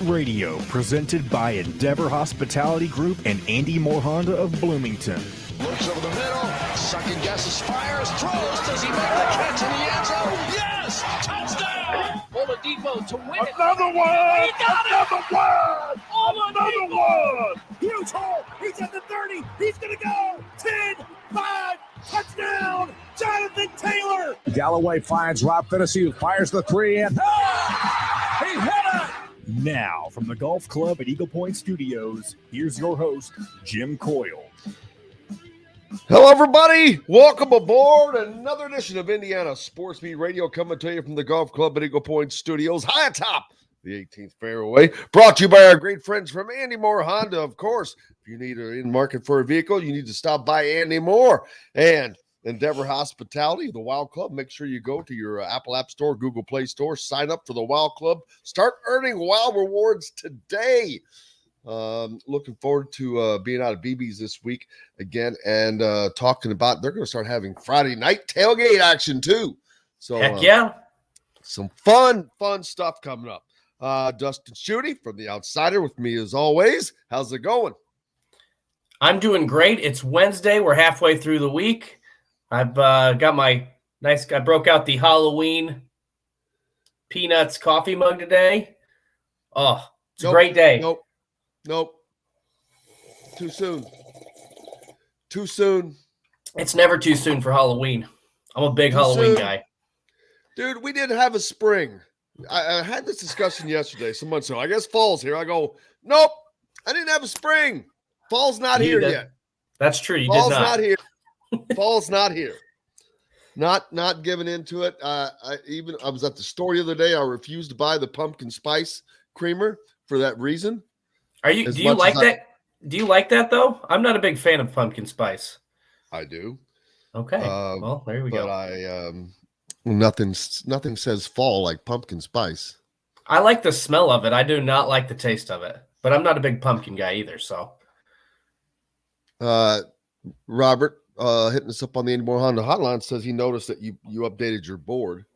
Radio, presented by Endeavor Hospitality Group and Andy Moore Honda of Bloomington. Looks over the middle, second guesses, fires, throws. Does he make the catch in the end zone? Yes! Touchdown! Oladipo to win it. Another one! He got Another one! Oladipo! Another one! Huge hole! He's at the 30! He's gonna go! 10, 5, touchdown! Jonathan Taylor! Galloway finds Rob Finnessy, who fires the three, and He hit it! Now, from the Golf Club at Eagle Point Studios, here's your host, Jim Coyle. Hello, everybody. Welcome aboard another edition of Indiana Sports Beat Radio, coming to you from the Golf Club at Eagle Point Studios, high atop the 18th fairway. Brought to you by our great friends from Andy Moore Honda. Of course, if you need in market for a vehicle, you need to stop by Andy Moore and Endeavor Hospitality, the Wild Club. Make sure you go to your Apple App Store, Google Play Store, sign up for the Wild Club. Start earning Wild rewards today. Looking forward to being out of BB's this week again and talking about they're going to start having Friday night tailgate action too. So heck yeah, some fun stuff coming up. Dustin Schutte from The Outsider with me as always. How's it going? I'm doing great. It's Wednesday. We're halfway through the week. I've got my nice. I broke out the Halloween Peanuts coffee mug today. Oh, it's a great day. Nope. Too soon. It's never too soon for Halloween. I'm a big Halloween guy. Dude, we didn't have a spring. I had this discussion yesterday. Someone said, I guess fall's here. I go, nope, I didn't have a spring. Fall's not here yet. That's true. You Fall's did not. here. Fall's not here. Not giving into it. I was at the store the other day. I refused to buy the pumpkin spice creamer for that reason. Do you like that? Do you like that though? I'm not a big fan of pumpkin spice. I do. Okay. Well, there we go. But nothing says fall like pumpkin spice. I like the smell of it. I do not like the taste of it. But I'm not a big pumpkin guy either. So, Robert, hitting us up on the Andy Moore Honda hotline, says he noticed that you updated your board.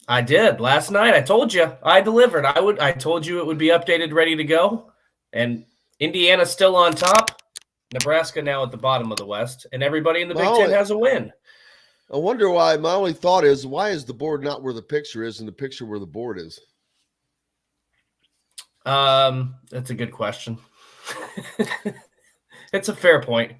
I did last night. I told you I delivered. I told you it would be updated, ready to go. And Indiana's still on top. Nebraska now at the bottom of the West, and everybody in the Big Ten has a win. I wonder why. My only thought is, why is the board not where the picture is and the picture where the board is? That's a good question. It's a fair point.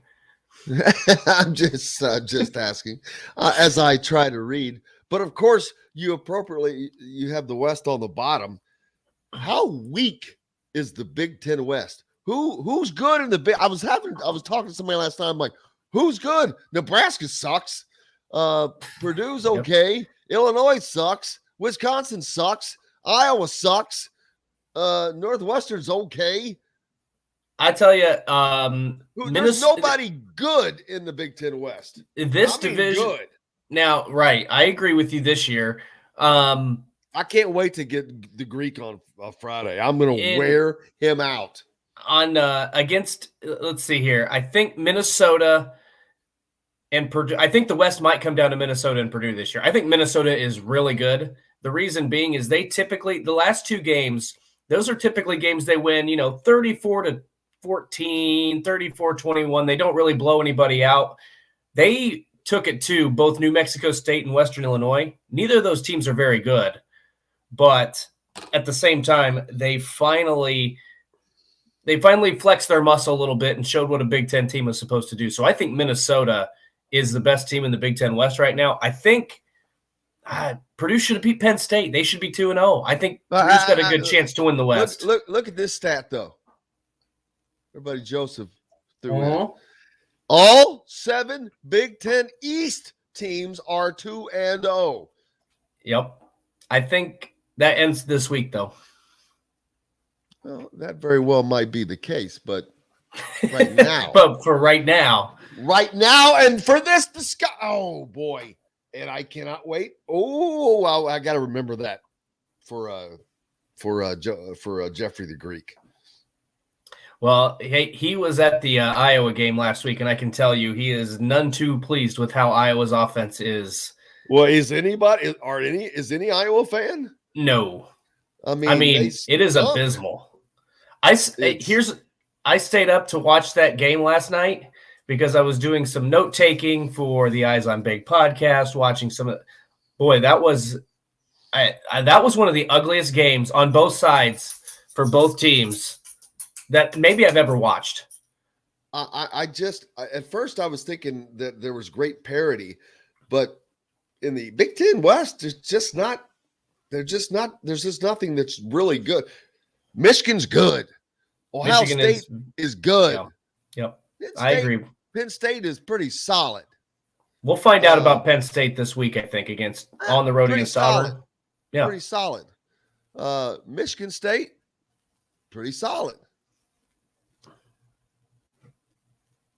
I'm just asking as I try to read. But of course, you have the West on the bottom. How weak is the Big Ten West? Who's good in the Big? I was talking to somebody last time. I'm like, who's good? Nebraska sucks. Purdue's okay. Yep. Illinois sucks. Wisconsin sucks. Iowa sucks. Northwestern's okay. I tell you, there's nobody good in the Big Ten West. This division. Good. Now, right, I agree with you this year. I can't wait to get the Greek on Friday. I'm going to wear him out. Let's see here. I think Minnesota and Purdue. I think the West might come down to Minnesota and Purdue this year. I think Minnesota is really good. The reason being is they typically, the last two games, those are typically games they win, 34-14, 34-21. They don't really blow anybody out. They took it to both New Mexico State and Western Illinois. Neither of those teams are very good. But at the same time, they finally flexed their muscle a little bit and showed what a Big Ten team was supposed to do. So I think Minnesota is the best team in the Big Ten West right now. I think Purdue should have beat Penn State. They should be 2-0. I think Purdue's got a good chance to win the West. Look at this stat, though. Everybody, Joseph threw in. All 7 Big Ten East teams are 2-0. Yep. I think that ends this week, though. Well, that very well might be the case, but right now. But for right now. Right now, and for this discussion. Oh, boy. And I cannot wait. Oh, I got to remember that for Jeffrey the Greek. Well, he was at the Iowa game last week, and I can tell you he is none too pleased with how Iowa's offense is. Well, is any Iowa fan? No. I mean, it is abysmal. I stayed up to watch that game last night because I was doing some note taking for the Eyes on Big podcast, watching some of. Boy, that was one of the ugliest games on both sides for both teams that maybe I've ever watched. At first I was thinking that there was great parity, but in the Big Ten West, there's just nothing that's really good. Michigan's good. Ohio State is good. Yeah. Yep. I agree. Penn State is pretty solid. We'll find out about Penn State this week, I think, on the road against Auburn. Yeah. Pretty solid. Michigan State, pretty solid.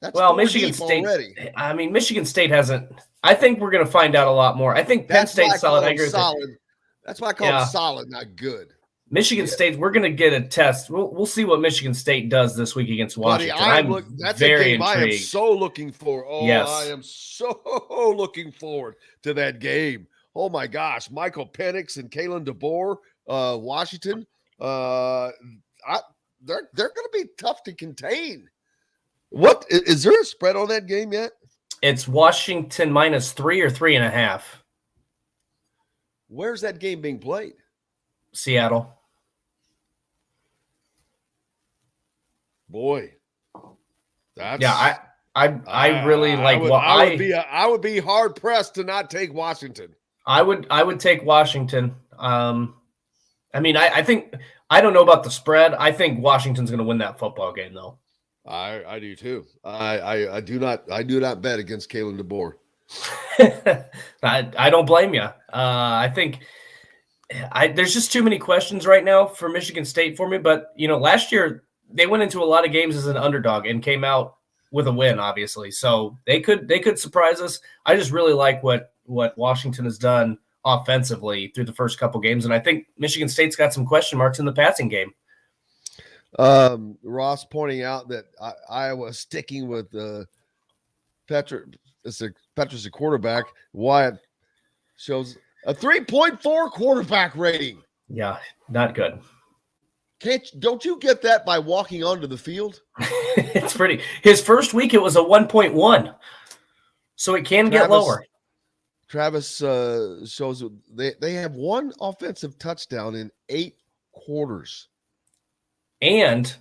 That's Michigan State already. I mean, Michigan State hasn't. I think we're going to find out a lot more. I think Penn State's solid. I agree with that. That's why I call it solid, not good. Michigan State, we're going to get a test. We'll see what Michigan State does this week against Washington. That's very a game intrigued. I am so looking for. Oh, yes. I am so looking forward to that game. Oh my gosh, Michael Penix and Kalen DeBoer, Washington. They're going to be tough to contain. What is there a spread on that game yet? It's Washington -3 or 3.5. Where's that game being played? Seattle. Boy, that's I really like. I would be hard pressed to not take Washington. I would take Washington. I mean, I think I don't know about the spread. I think Washington's going to win that football game, though. I do too. I do not bet against Kalen DeBoer. I don't blame you. I think there's just too many questions right now for Michigan State for me. But last year they went into a lot of games as an underdog and came out with a win, obviously. So they could surprise us. I just really like what Washington has done offensively through the first couple games, and I think Michigan State's got some question marks in the passing game. Ross pointing out that Iowa sticking with Petra as a quarterback. Wyatt shows a 3.4 quarterback rating. Yeah, not good. Don't you get that by walking onto the field? It's pretty. His first week it was a 1.1, so it can get lower. Travis shows they have one offensive touchdown in 8 quarters. And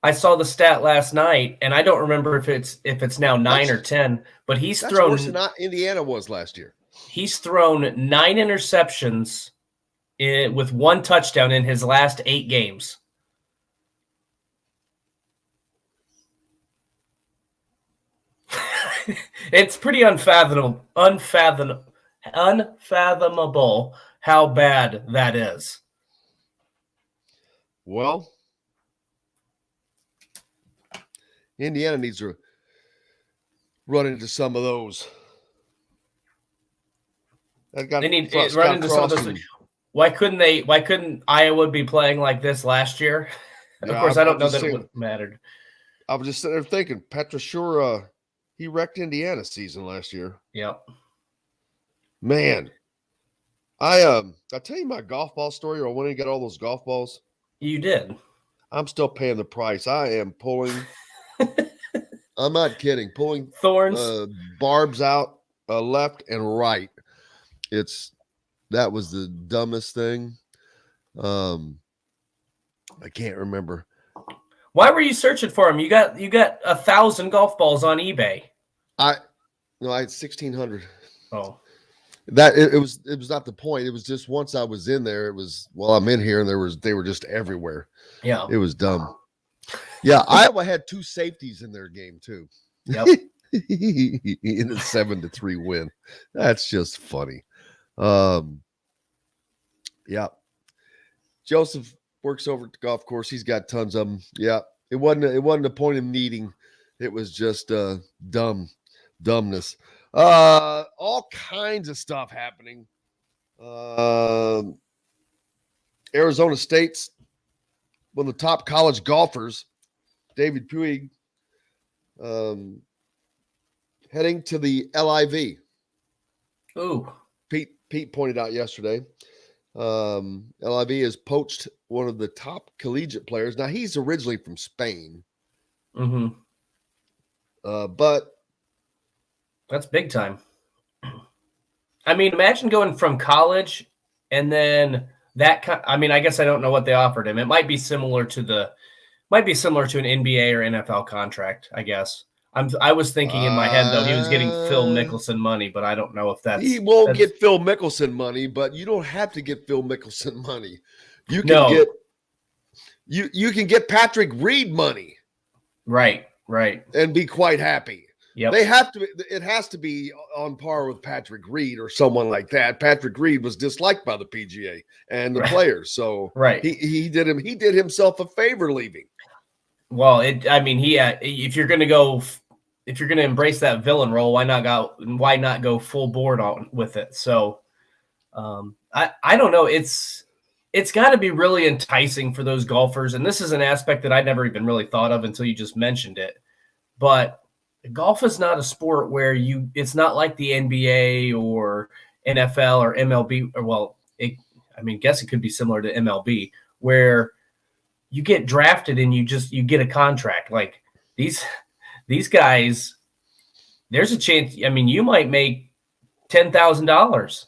I saw the stat last night, and I don't remember if it's now 9 or 10, but he's thrown worse than Indiana was last year. He's thrown 9 interceptions with 1 touchdown in his last 8 games. It's pretty unfathomable how bad that is. Well, Indiana needs to run into some of those. They need to run into some of those. Why couldn't Iowa be playing like this last year? Of course, I don't know that it would have mattered. I was just sitting there thinking, Petra sure he wrecked Indiana's season last year. Yep. Man, I tell you my golf ball story, or when I get all those golf balls. You did. I'm still paying the price. I am pulling. I'm not kidding. Pulling thorns, barbs out left and right. That was the dumbest thing. I can't remember. Why were you searching for them? You got 1,000 golf balls on eBay. I had 1,600. Oh, that it was not the point. It was just once I was in there, I'm in here and they were just everywhere. Yeah, it was dumb. Yeah, Iowa had 2 safeties in their game too. Yep. In a 7-3 win. That's just funny. Yeah. Joseph works over at the golf course. He's got tons of them. Yeah. It wasn't a point of needing. It was just dumbness. All kinds of stuff happening. Arizona State's one of the top college golfers, David Puig, heading to the LIV. Ooh. Pete pointed out yesterday. LIV has poached one of the top collegiate players. Now, he's originally from Spain. Mm-hmm. But that's big time. I mean, imagine going from college and then I guess I don't know what they offered him. It might be similar to an NBA or NFL contract, I guess. I was thinking in my head, though, he was getting Phil Mickelson money, but I don't know if he won't get Phil Mickelson money, but you don't have to get Phil Mickelson money. You can get you can get Patrick Reed money. Right. And be quite happy. Yep. It has to be on par with Patrick Reed or someone like that. Patrick Reed was disliked by the PGA and the players. So he did himself a favor leaving. Well, if you're going to embrace that villain role, why not go full board on with it? So I don't know. It's got to be really enticing for those golfers. And this is an aspect that I never even really thought of until you just mentioned it. But golf is not a sport where it's not like the NBA or NFL or MLB, I guess it could be similar to MLB, where you get drafted and you get a contract. Like these guys, there's a chance. I mean, you might make $10,000.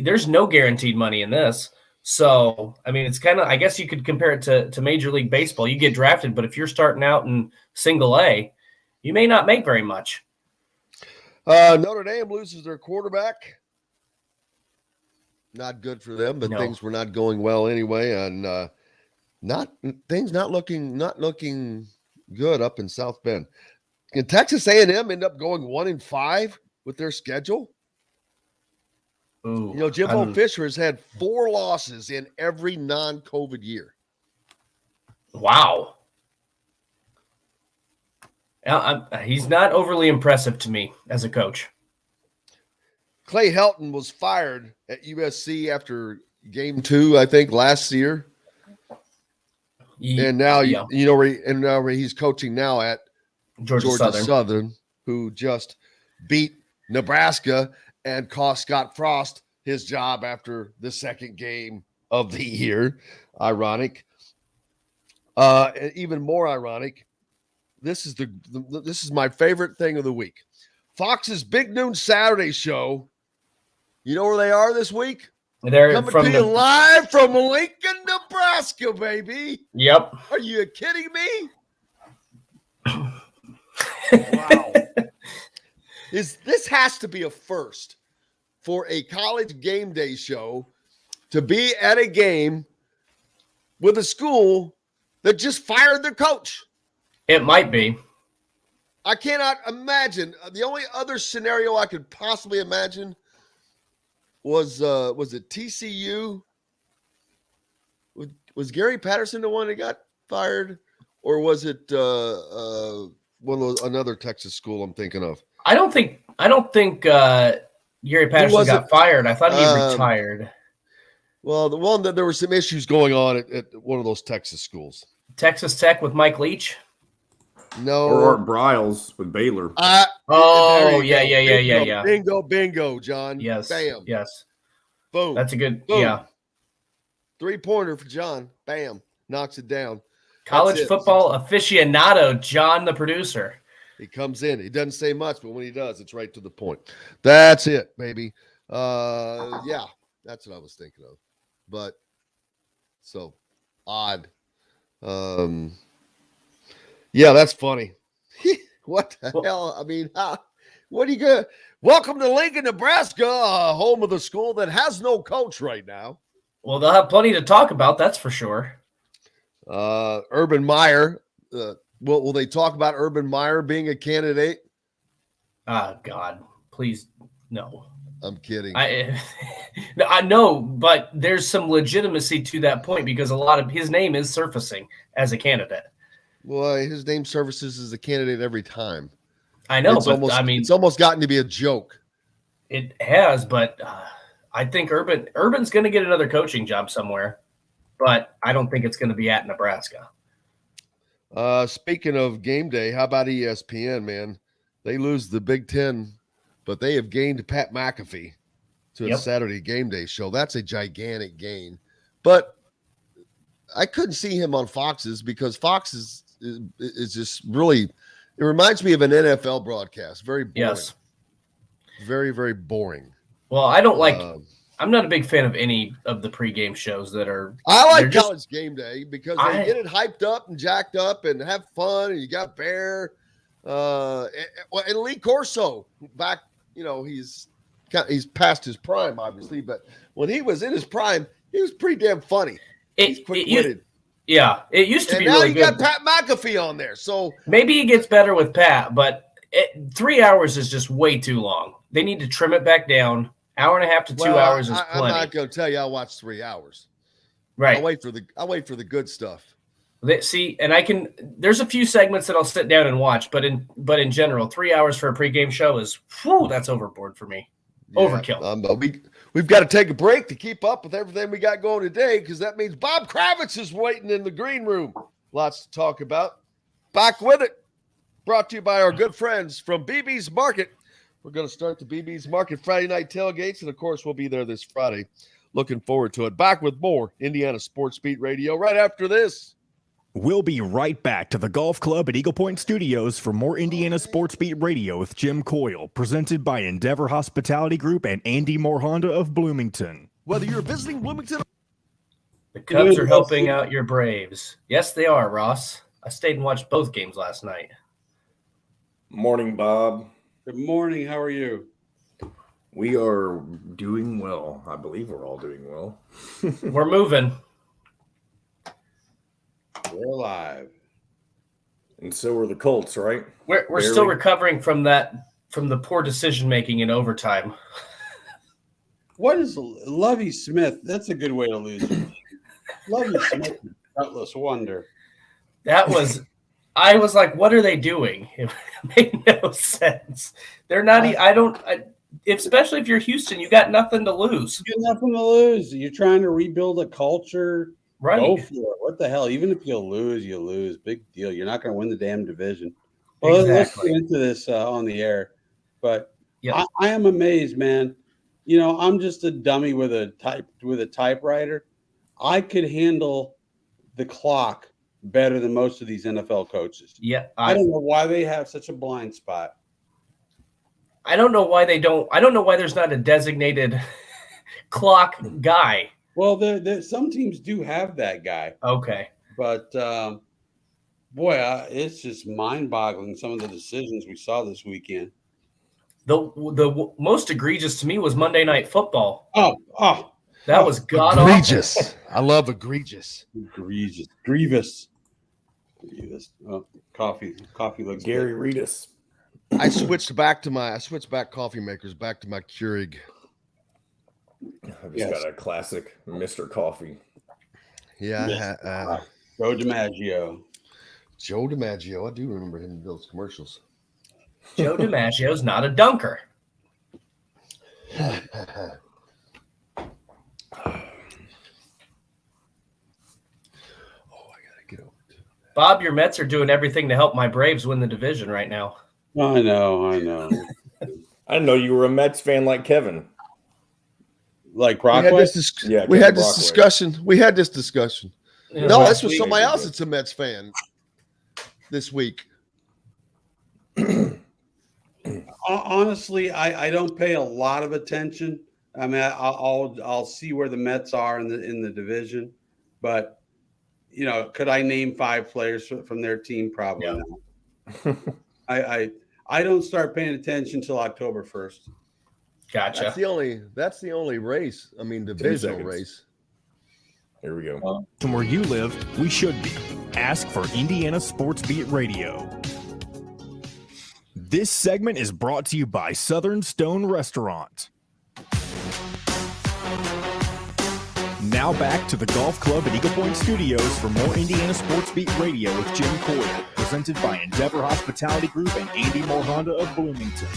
There's no guaranteed money in this. So, I mean, it's kind of, I guess you could compare it to Major League Baseball. You get drafted, but if you're starting out in single A, you may not make very much. Notre Dame loses their quarterback. Not good for them, but things were not going well anyway, and things not looking good up in South Bend. Can Texas A&M end up going 1-5 with their schedule? Ooh, Jimbo Fisher has had 4 losses in every non-COVID year. Wow. He's not overly impressive to me as a coach. Clay Helton was fired at USC after game 2, I think, last year. And now, where he's coaching now at Georgia Southern, who just beat Nebraska and cost Scott Frost his job after the second game of the year. Ironic. Even more ironic, this is my favorite thing of the week. Fox's Big Noon Saturday show. You know where they are this week? They're coming to you live from Lincoln, Nebraska, baby. Yep. Are you kidding me? Wow. This has to be a first for a college game day show to be at a game with a school that just fired their coach. It might be. I cannot imagine. The only other scenario I could possibly imagine was it TCU? Was Gary Patterson the one that got fired, or was it another Texas school I'm thinking of? I don't think Gary Patterson got fired. I thought he retired. Well, the one that there were some issues going on at one of those Texas schools. Texas Tech with Mike Leach. No, or Art Briles with Baylor. Yeah. Bingo, John. Yes. Bam. Yes. Boom. That's a good. Boom. Yeah. 3-pointer for John. Bam. Knocks it down. College football aficionado, John, the producer. He comes in. He doesn't say much, but when he does, it's right to the point. That's it, baby. Yeah, that's what I was thinking of. But so odd. Yeah, that's funny. What the hell? I mean, what are you going to – welcome to Lincoln, Nebraska, home of the school that has no coach right now. Well, they'll have plenty to talk about, that's for sure. Urban Meyer. Will they talk about Urban Meyer being a candidate? God, please, no. I'm kidding. I know, but there's some legitimacy to that point because a lot of his name is surfacing as a candidate. Well, his name surfaces as a candidate every time. I know, it's almost gotten to be a joke. It has, but I think Urban's going to get another coaching job somewhere, but I don't think it's going to be at Nebraska. Speaking of game day, how about ESPN, man? They lose the Big Ten, but they have gained Pat McAfee. to a Saturday game day show. That's a gigantic gain. But I couldn't see him on Fox's because Fox is just really, it reminds me of an NFL broadcast. Very boring. Yes. Very, very boring. Well, I don't like I'm not a big fan of any of the pregame shows that are. I like College Game Day because they get it hyped up and jacked up and have fun. And you got Bear, and Lee Corso back. He's past his prime, obviously, but when he was in his prime, he was pretty damn funny. He's quick-witted. It used to be now really you good. got Pat McAfee on there, so maybe it gets better with Pat, but 3 hours is just way too long. They need to trim it back down. Hour and a half to 2 hours is plenty. I'm not going to tell you I watched 3 hours. Right. I'll wait for the good stuff. There's a few segments that I'll sit down and watch, but in general, 3 hours for a pregame show is that's overboard for me. Yeah, overkill. We've got to take a break to keep up with everything we got going today because that means Bob Kravitz is waiting in the green room. Lots to talk about. Back with it. Brought to you by our good friends from BB's Market. We're going to start the BB's Market Friday night tailgates, and, of course, we'll be there this Friday. Looking forward to it. Back with more Indiana Sports Beat Radio right after this. We'll be right back to the Golf Club at Eagle Point Studios for more Indiana Sports Beat Radio with Jim Coyle, presented by Endeavor Hospitality Group and Andy Moore Honda of Bloomington. Whether you're visiting Bloomington, the Cubs are helping out your Braves. Yes, they are, Ross. I stayed and watched both games last night. Morning, Bob. Good morning. How are you? We are doing well. I believe we're all doing well. We're moving. We're alive. And so are the Colts, right? We're still recovering from the poor decision making in overtime. What is Lovie Smith? That's a good way to lose. Lovie Smith, gutless wonder. I was like, what are they doing? It made no sense. They're not. Especially if you're Houston, you got nothing to lose. You got nothing to lose. You're trying to rebuild a culture. Right. Go for it. What the hell? Even if you lose, you lose. Big deal. You're not going to win the damn division. Well, let's get into this on the air. But I am amazed, man. I'm just a dummy with a typewriter. I could handle the clock better than most of these NFL coaches. Yeah. I don't know why they have such a blind spot. I don't know why they don't. I don't know why there's not a designated clock guy. Well, some teams do have that guy. Okay. But, it's just mind-boggling, some of the decisions we saw this weekend. The most egregious to me was Monday Night Football. That was god-awful. Egregious. I love egregious. Grievous. Oh, coffee looks Gary good. Reedus. I switched back coffee makers back to my Keurig. I've just got a classic Mr. Coffee. Yeah. Joe DiMaggio. Joe DiMaggio. I do remember him in those commercials. Joe DiMaggio's not a dunker. I gotta get over to that. Bob, your Mets are doing everything to help my Braves win the division right now. I know. I didn't know you were a Mets fan like Kevin. Like Brockway? We had this discussion. Yeah, no, this was somebody else that's a Mets fan this week. Honestly, I don't pay a lot of attention. I mean, I'll see where the Mets are in the division, but could I name 5 players from their team? Probably not. I don't start paying attention until October 1st. Gotcha. That's the only race. I mean, divisional race. Here we go. From where you live, we should be. Ask for Indiana Sports Beat Radio. This segment is brought to you by Southern Stone Restaurant. Now back to the Golf Club at Eagle Point Studios for more Indiana Sports Beat Radio with Jim Coyle, presented by Endeavor Hospitality Group and Andy Moore Honda of Bloomington.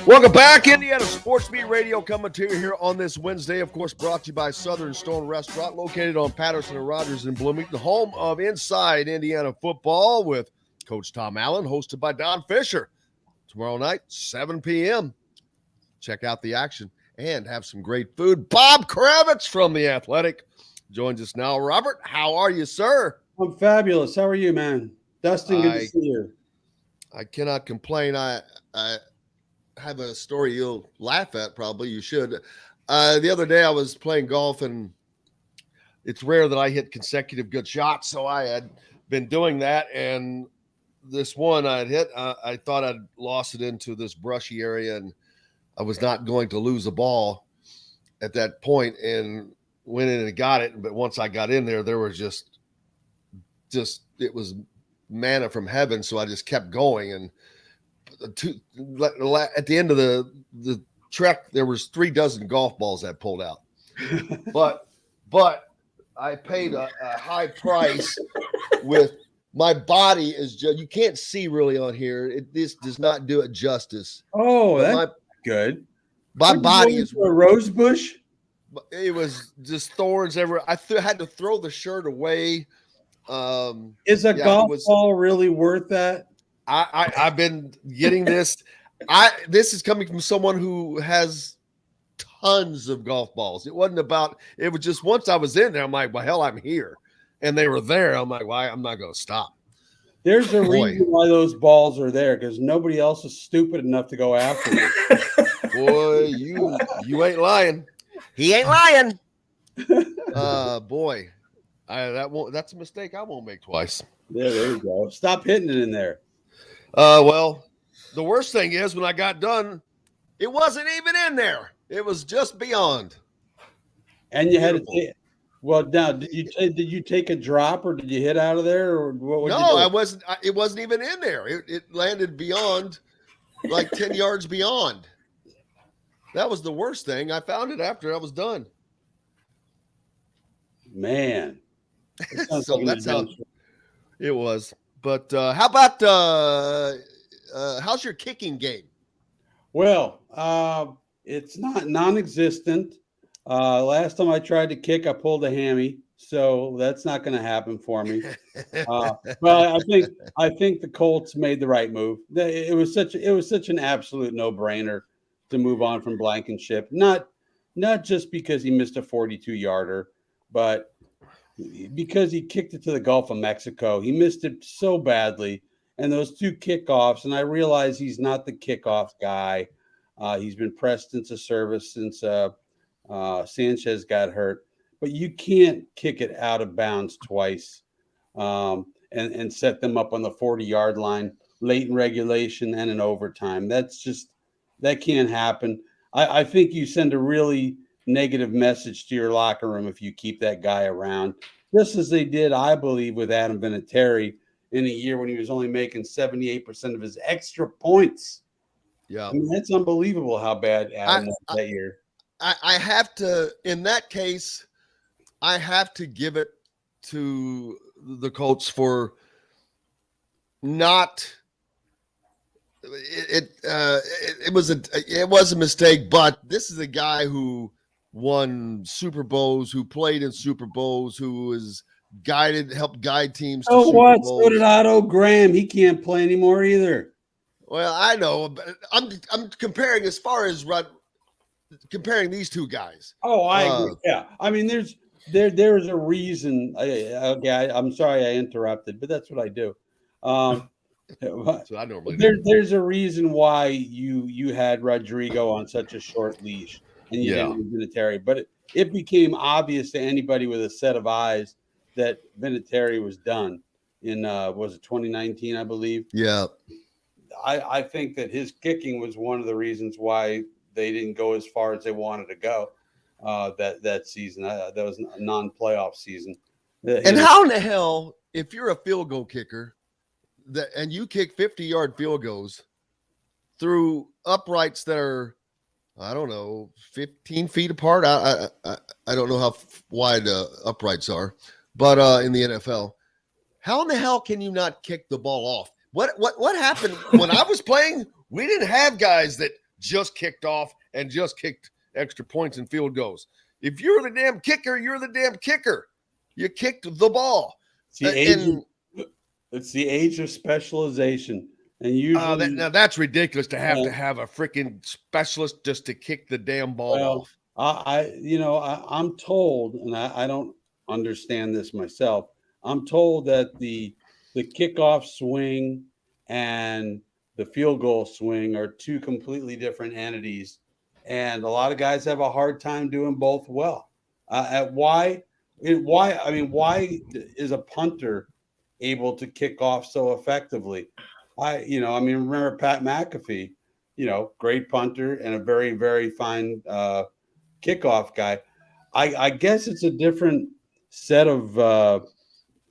Welcome back, Indiana Sports Beat Radio, coming to you here on this Wednesday. Of course, brought to you by Southern Stone Restaurant, located on Patterson and Rogers in Bloomington, home of Inside Indiana Football with Coach Tom Allen, hosted by Don Fisher. Tomorrow night, 7 p.m. check out the action and have some great food. Bob Kravitz from The Athletic joins us now. Robert, how are you, sir? I'm fabulous. How are you, man? Dustin, good to see you. I cannot complain. I have a story you'll laugh at, probably. You should. The other day I was playing golf, and it's rare that I hit consecutive good shots, so I had been doing that, and this one I had hit, I thought I'd lost it into this brushy area, and I was not going to lose a ball at that point, and went in and got it. But once I got in there, there was just it was manna from heaven, so I just kept going. And at the end of the trek, there was 3 dozen golf balls I pulled out. but I paid a high price with my body is just, you can't see really on here. This does not do it justice. Oh, that's good. My body is a rose bush. It was just thorns everywhere. I had to throw the shirt away. Is a golf ball really worth that? I've been getting this. This is coming from someone who has tons of golf balls. It wasn't about, it was just once I was in there, I'm like, well, hell, I'm here. And they were there. I'm like, well, I'm not going to stop. There's a reason why those balls are there, because nobody else is stupid enough to go after them. Boy, you ain't lying. He ain't lying. Boy, that's a mistake I won't make twice. Yeah, there you go. Stop hitting it in there. Well, the worst thing is when I got done, it wasn't even in there. It was just beyond. And you had to. Well, now did you take a drop, or did you hit out of there, or what? No, I wasn't. It wasn't even in there. It landed beyond, like 10 yards beyond. That was the worst thing. I found it after I was done. Man, so that's how it was. But how about how's your kicking game? Well, it's not non-existent. Last time I tried to kick, I pulled a hammy, so that's not going to happen for me. Well, I think the Colts made the right move. It was such an absolute no-brainer to move on from Blankenship. Not just because he missed a 42-yarder, but because he kicked it to the Gulf of Mexico. He missed it so badly, and those 2 kickoffs. And I realize he's not the kickoff guy. He's been pressed into service since Sanchez got hurt, but you can't kick it out of bounds twice and set them up on the 40-yard line late in regulation and in overtime. That can't happen. I think you send a really negative message to your locker room if you keep that guy around, just as they did, I believe, with Adam Vinatieri in a year when he was only making 78% of his extra points. Yeah, I mean, that's unbelievable how bad Adam was that year. I have to, in that case, I have to give it to the Colts for not. It was a mistake, but this is a guy who won Super Bowls, who played in Super Bowls, who helped guide teams. Oh, what? So did Otto Graham. He can't play anymore either. Well, I know, but I'm comparing as far as comparing these 2 guys. Oh, I agree. Yeah, I mean, there's a reason. I'm sorry I interrupted, but that's what I do. So I normally do. There's a reason why you had Rodrigo on such a short leash and you didn't Vinatieri, but it became obvious to anybody with a set of eyes that Vinatieri was done in was it 2019, I believe. Yeah, I think that his kicking was one of the reasons why they didn't go as far as they wanted to go that season. That was a non-playoff season. And how in the hell, if you're a field goal kicker and you kick 50-yard field goals through uprights that are, I don't know, 15 feet apart? I don't know how wide uprights are, but in the NFL, how in the hell can you not kick the ball off? What happened when I was playing? We didn't have guys that just kicked off and just kicked extra points and field goals. If you're the damn kicker, you're the damn kicker. You kicked the ball. It's the age of specialization. And usually, now that's ridiculous to have a freaking specialist just to kick the damn ball off. I'm told, and I don't understand this myself. I'm told that the kickoff swing and the field goal swing are two completely different entities, and a lot of guys have a hard time doing both well. Why is a punter able to kick off so effectively? Remember Pat McAfee, great punter and a very, very fine kickoff guy. I guess it's a different set of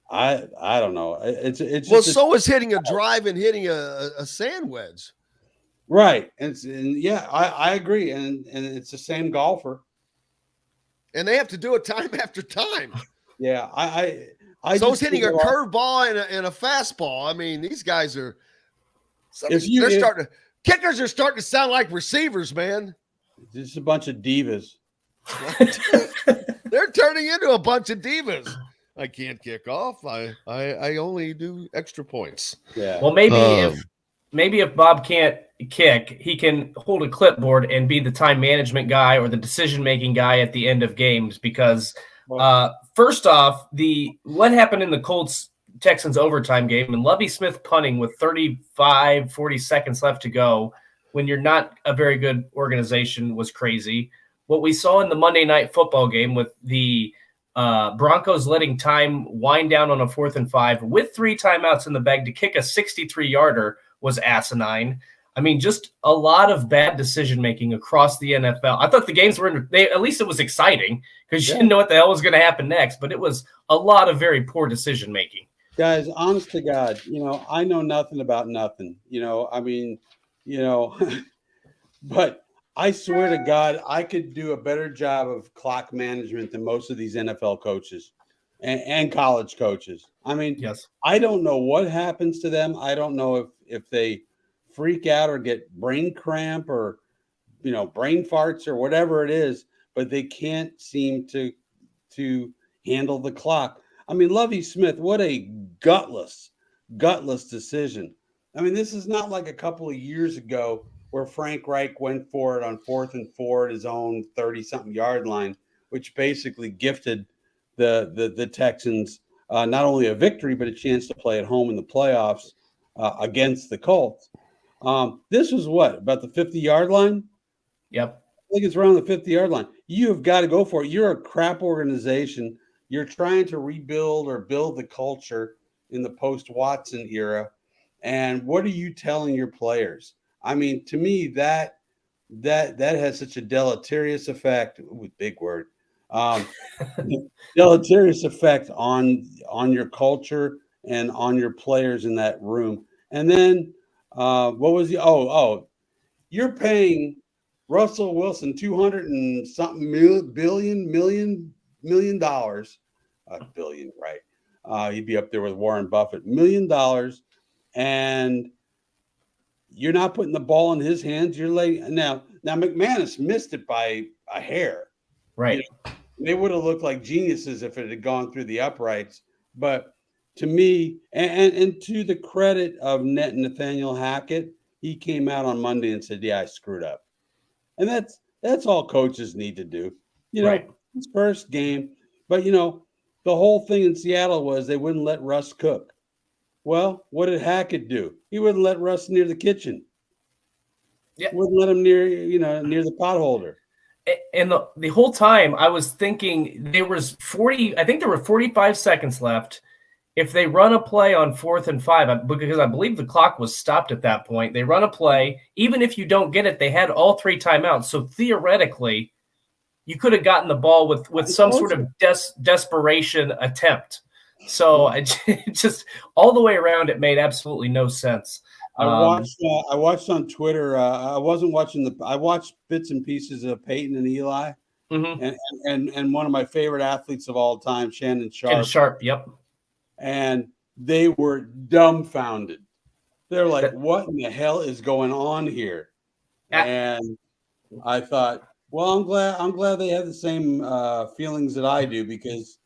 I don't know. It's so is hitting a drive and hitting a sand wedge. Right. I agree. And it's the same golfer. And they have to do it time after time. Yeah. So it's hitting a curveball and a fastball. I mean, these guys are kickers are starting to sound like receivers, man. Just a bunch of divas. They're turning into a bunch of divas. I can't kick off. I only do extra points. Yeah. Well, maybe if Bob can't kick, he can hold a clipboard and be the time management guy or the decision-making guy at the end of games. Because first off, what happened in the Colts-Texans overtime game and Lovie Smith punting with 40 seconds left to go when you're not a very good organization was crazy. What we saw in the Monday Night Football game with the Broncos letting time wind down on a 4th and 5 with 3 timeouts in the bag to kick a 63-yarder was asinine. I mean, just a lot of bad decision-making across the NFL. I thought the games at least it was exciting because you didn't know what the hell was going to happen next, but it was a lot of very poor decision-making. Guys, honest to God, I know nothing about nothing, but I swear to God, I could do a better job of clock management than most of these NFL coaches and college coaches. I mean, yes. I don't know what happens to them. I don't know if they freak out or get brain cramp or, brain farts or whatever it is, but they can't seem to handle the clock. I mean, Lovie Smith, what a gutless decision. I mean, this is not like a couple of years ago where Frank Reich went for it on 4th and 4 at his own 30-something yard line, which basically gifted the Texans not only a victory, but a chance to play at home in the playoffs against the Colts. This was about the 50-yard line? Yep. I think it's around the 50-yard line. You have got to go for it. You're a crap organization. You're trying to rebuild or build the culture in the post-Watson era. And what are you telling your players? I mean, to me, that has such a deleterious effect with big word, deleterious effect on your culture and on your players in that room. And then what was you're paying Russell Wilson $200 and something million dollars, billion, right? He'd be up there with Warren Buffett, $1 million, and you're not putting the ball in his hands. You're letting now McManus missed it by a hair. Right. They would have looked like geniuses if it had gone through the uprights. But to me, and to the credit of Nathaniel Hackett, he came out on Monday and said, "Yeah, I screwed up." And that's all coaches need to do. Right. His first game. But the whole thing in Seattle was they wouldn't let Russ cook. Well, what did Hackett do? He wouldn't let Russ near the kitchen. Yeah. Wouldn't let him near the potholder. And the whole time I was thinking there were 45 seconds left. If they run a play on 4th and 5, because I believe the clock was stopped at that point, they run a play. Even if you don't get it, they had all 3 timeouts. So theoretically, you could have gotten the ball with some sort of desperation attempt. So I just all the way around, it made absolutely no sense. I watched on Twitter. I wasn't watching I watched bits and pieces of Peyton and Eli, and one of my favorite athletes of all time, Shannon Sharp. Shannon Sharp, yep. And they were dumbfounded. They're like, "What in the hell is going on here?" And I thought, well, I'm glad they have the same feelings that I do, because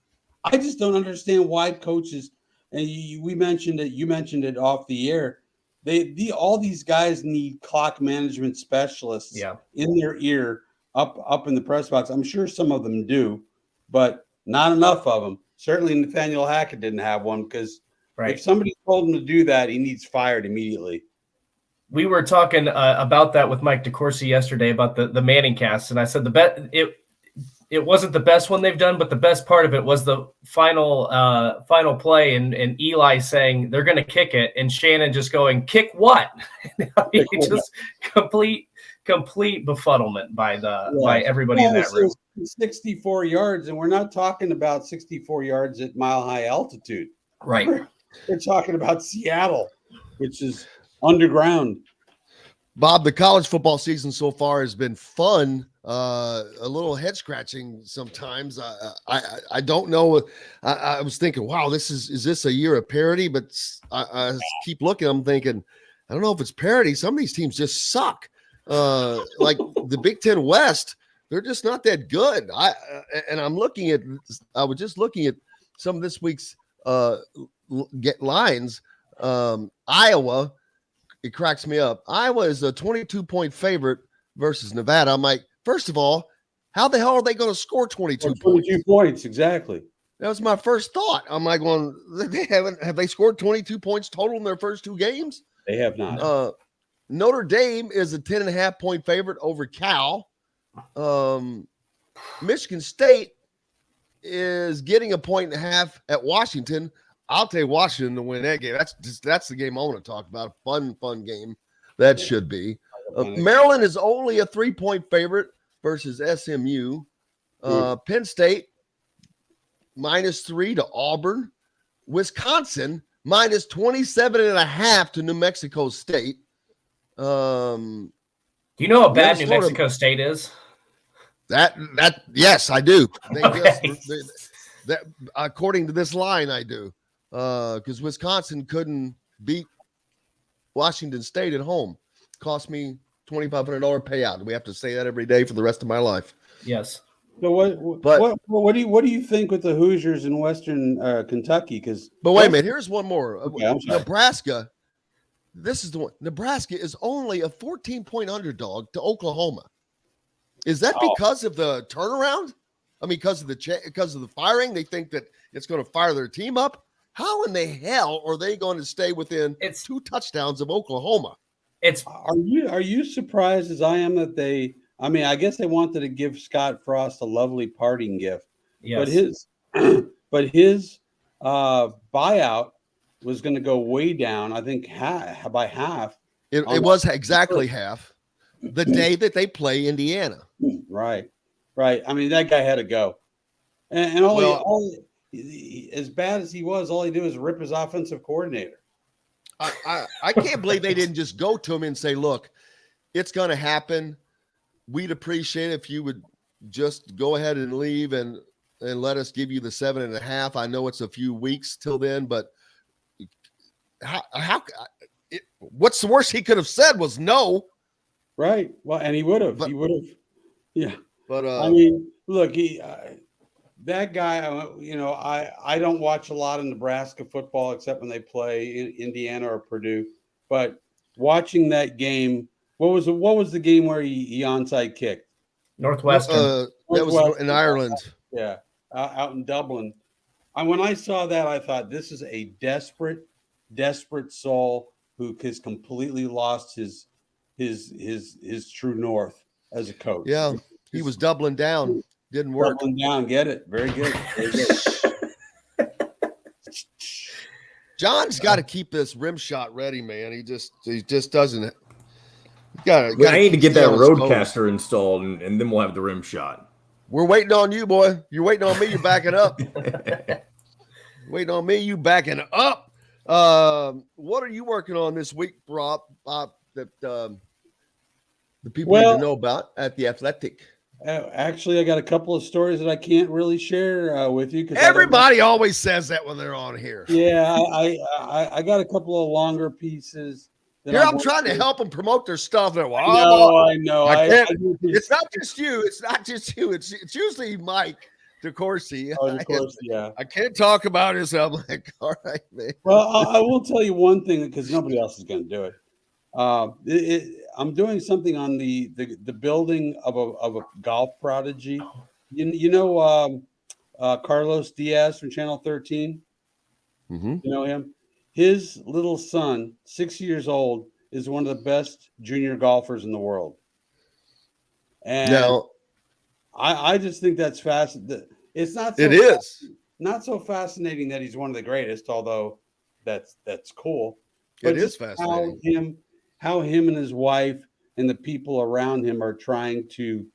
I just don't understand why coaches, and you mentioned it off the air, all these guys need clock management specialists in their ear up in the press box. I'm sure some of them do, but not enough of them. Certainly Nathaniel Hackett didn't have one, because if somebody told him to do that, he needs fired immediately. We were talking about that with Mike DeCourcy yesterday about the Manning cast, and I said it wasn't the best one they've done, but the best part of it was the final play and Eli saying they're going to kick it, and Shannon just going, kick what? Just complete befuddlement by everybody in that room. 64 yards, and we're not talking about 64 yards at mile-high altitude. Right. We're talking about Seattle, which is underground. Bob, the college football season so far has been fun. A little head scratching sometimes. I don't know. I was thinking, wow, is this a year of parity? But I keep looking. I'm thinking, I don't know if it's parity. Some of these teams just suck. Like the Big Ten West, they're just not that good. I was just looking at some of this week's lines. Iowa, it cracks me up. Iowa is a 22-point favorite versus Nevada. I'm like, first of all, how the hell are they going to score 22 points? 22 points, exactly. That was my first thought. I'm like, have they scored 22 points total in their first two games? They have not. Notre Dame is a 10.5-point favorite over Cal. Michigan State is getting a 1.5 at Washington. I'll take Washington to win that game. That's the game I want to talk about. A fun game. That should be. Maryland is only a 3-point favorite versus SMU. Penn State -3 to Auburn. Wisconsin -27.5 to New Mexico State. Do you know how bad New Mexico State is? Yes, I do. Okay. That according to this line, I do. Because Wisconsin couldn't beat Washington State at home. Cost me $2,500 payout. We have to say that every day for the rest of my life. Yes. So what do you think with the Hoosiers in Western Kentucky? But wait a minute. Here's one more. Okay, Nebraska. This is the one. Nebraska is only a 14-point underdog to Oklahoma. Is that because of the turnaround? I mean, because of the firing, they think that it's going to fire their team up. How in the hell are they going to stay within 2 touchdowns of Oklahoma? Are you surprised as I am that they? I mean, I guess they wanted to give Scott Frost a lovely parting gift. Yes. But his buyout was going to go way down. I think by half. It was exactly half the day that they play Indiana. Right. I mean, that guy had to go, and as bad as he was, all he did was rip his offensive coordinator. I can't believe they didn't just go to him and say, look, it's going to happen. We'd appreciate it if you would just go ahead and leave and let us give you the 7.5. I know it's a few weeks till then, but what's the worst he could have said was no. Right. Well, and he would have. Yeah. But I mean, look, that guy, I don't watch a lot of Nebraska football except when they play in Indiana or Purdue. But watching that game, what was the game where he onside kicked? Northwestern. That was in Ireland. Yeah, out in Dublin. And when I saw that, I thought this is a desperate soul who has completely lost his true north as a coach. Yeah, he was doubling down. Didn't work. Doubling down. Get it. Very good. Very good. John's got to keep this rim shot ready, man. He just doesn't. I need to get that Roadcaster installed, and then we'll have the rim shot. We're waiting on you, boy. You're waiting on me. You're backing up. Waiting on me. You backing up. What are you working on this week, Rob? That the people need to know about at the Athletic. Actually, I got a couple of stories that I can't really share with you. Everybody always says that when they're on here. Yeah, I got a couple of longer pieces. Here I'm trying to help them promote their stuff. I know. It's not just you. It's not just you. It's usually Mike DeCourcy. Oh, DeCourcy, yeah. I can't talk about it, so I'm like, all right, man. Well, I will tell you one thing because nobody else is going to do it. I'm doing something on the building of a golf prodigy. You know Carlos Diaz from Channel 13? Mm-hmm. You know him? His little son, 6 years old, is one of the best junior golfers in the world. And now, I just think that's fascinating. It's not. It is not so fascinating that he's one of the greatest, although that's cool. But it is fascinating how him and his wife and the people around him are trying to.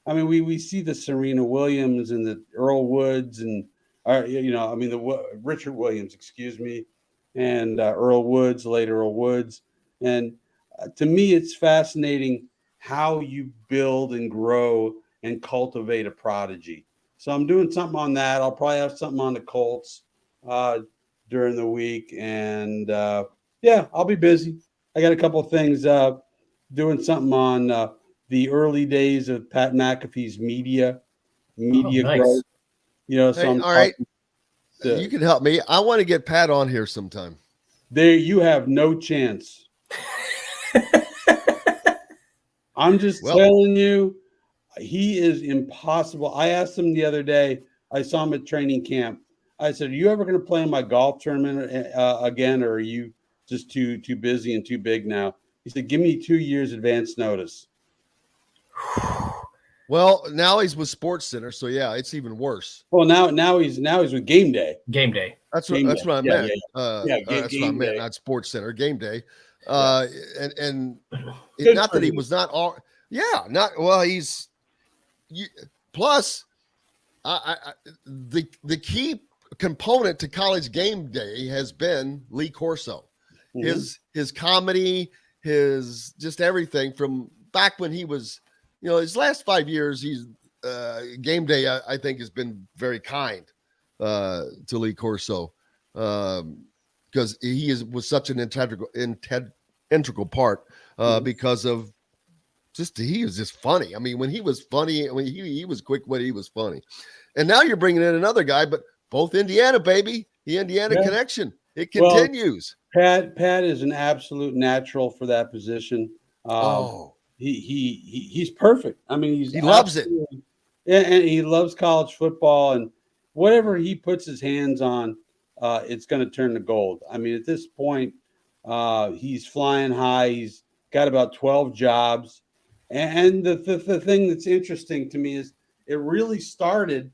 I mean, we see the Serena Williams and the Earl Woods and the Richard Williams, excuse me, and Earl Woods, late Earl Woods, and to me, it's fascinating how you build and grow and cultivate a prodigy. So I'm doing something on that. I'll probably have something on the Colts during the week, and I'll be busy. I got a couple of things doing something on the early days of Pat McAfee's media nice. growth. You know, so all right. You can help me. I want to get Pat on here sometime. There, you have no chance. I'm just telling you, he is impossible. I asked him the other day. I saw him at training camp. I said, "Are you ever going to play in my golf tournament again, or are you just too busy and too big now?" He said, "Give me 2 years advance notice." Well, now he's with Sports Center, so yeah, it's even worse. Well, now he's with Game Day. Game Day. That's what I meant. That's what I meant. Not Sports Center. Game Day. And Good not that he was not all. Yeah, not well. He's plus the key component to College Game Day has been Lee Corso. Mm-hmm. His comedy, his just everything from back when he was. His last 5 years, he's Game Day, I think, has been very kind to Lee Corso because was such an integral part because of he was just funny. I mean, when he was funny, he was quick when he was funny. And now you're bringing in another guy, but both Indiana, baby, the Indiana connection. It continues. Well, Pat is an absolute natural for that position. He's perfect. I mean, he loves it. And he loves college football, and whatever he puts his hands on, it's going to turn to gold. I mean, at this point, he's flying high. He's got about 12 jobs. And the thing that's interesting to me is it really started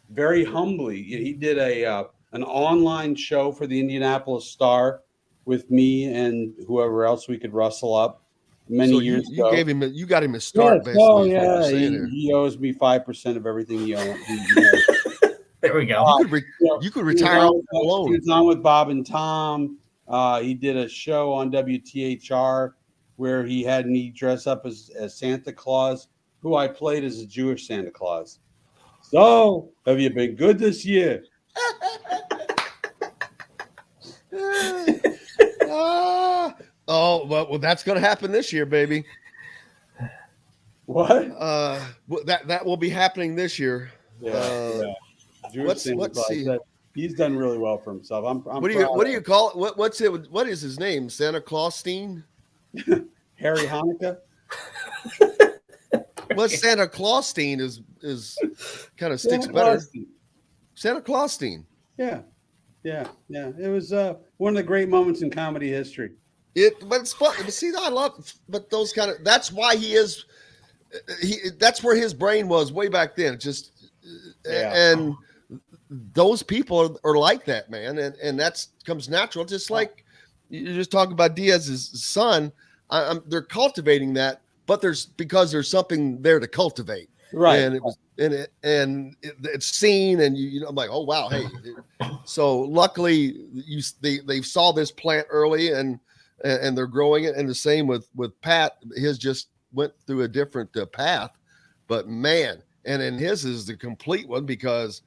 very humbly. He did an online show for the Indianapolis Star with me and whoever else we could rustle up. Many years ago. You got him a start. Yes. Oh yeah, he owes me 5% of everything he owns. There we go. You could retire alone. He was on with Bob and Tom. He did a show on WTHR where he had me dress up as Santa Claus, who I played as a Jewish Santa Claus. So, have you been good this year? Oh, well, that's going to happen this year, baby. What? That will be happening this year. Yeah. Let's see. He's done really well for himself. What do you call it? What is his name? Santa Clausstein? Harry Hanukkah? Well, Santa Clausstein is kind of sticks better. Santa Clausstein. Yeah. It was one of the great moments in comedy history. But it's fun. But see, I love. But those kind of. That's why he is. That's where his brain was way back then. And those people are like that, man, and that's comes natural. Just like you're just talking about Diaz's son. They're cultivating that, but because there's something there to cultivate, right? And it was it's seen, and I'm like, oh wow, hey. So luckily, they saw this plant early, and they're growing it, and the same with Pat. His just went through a different path, but man, and his is the complete one because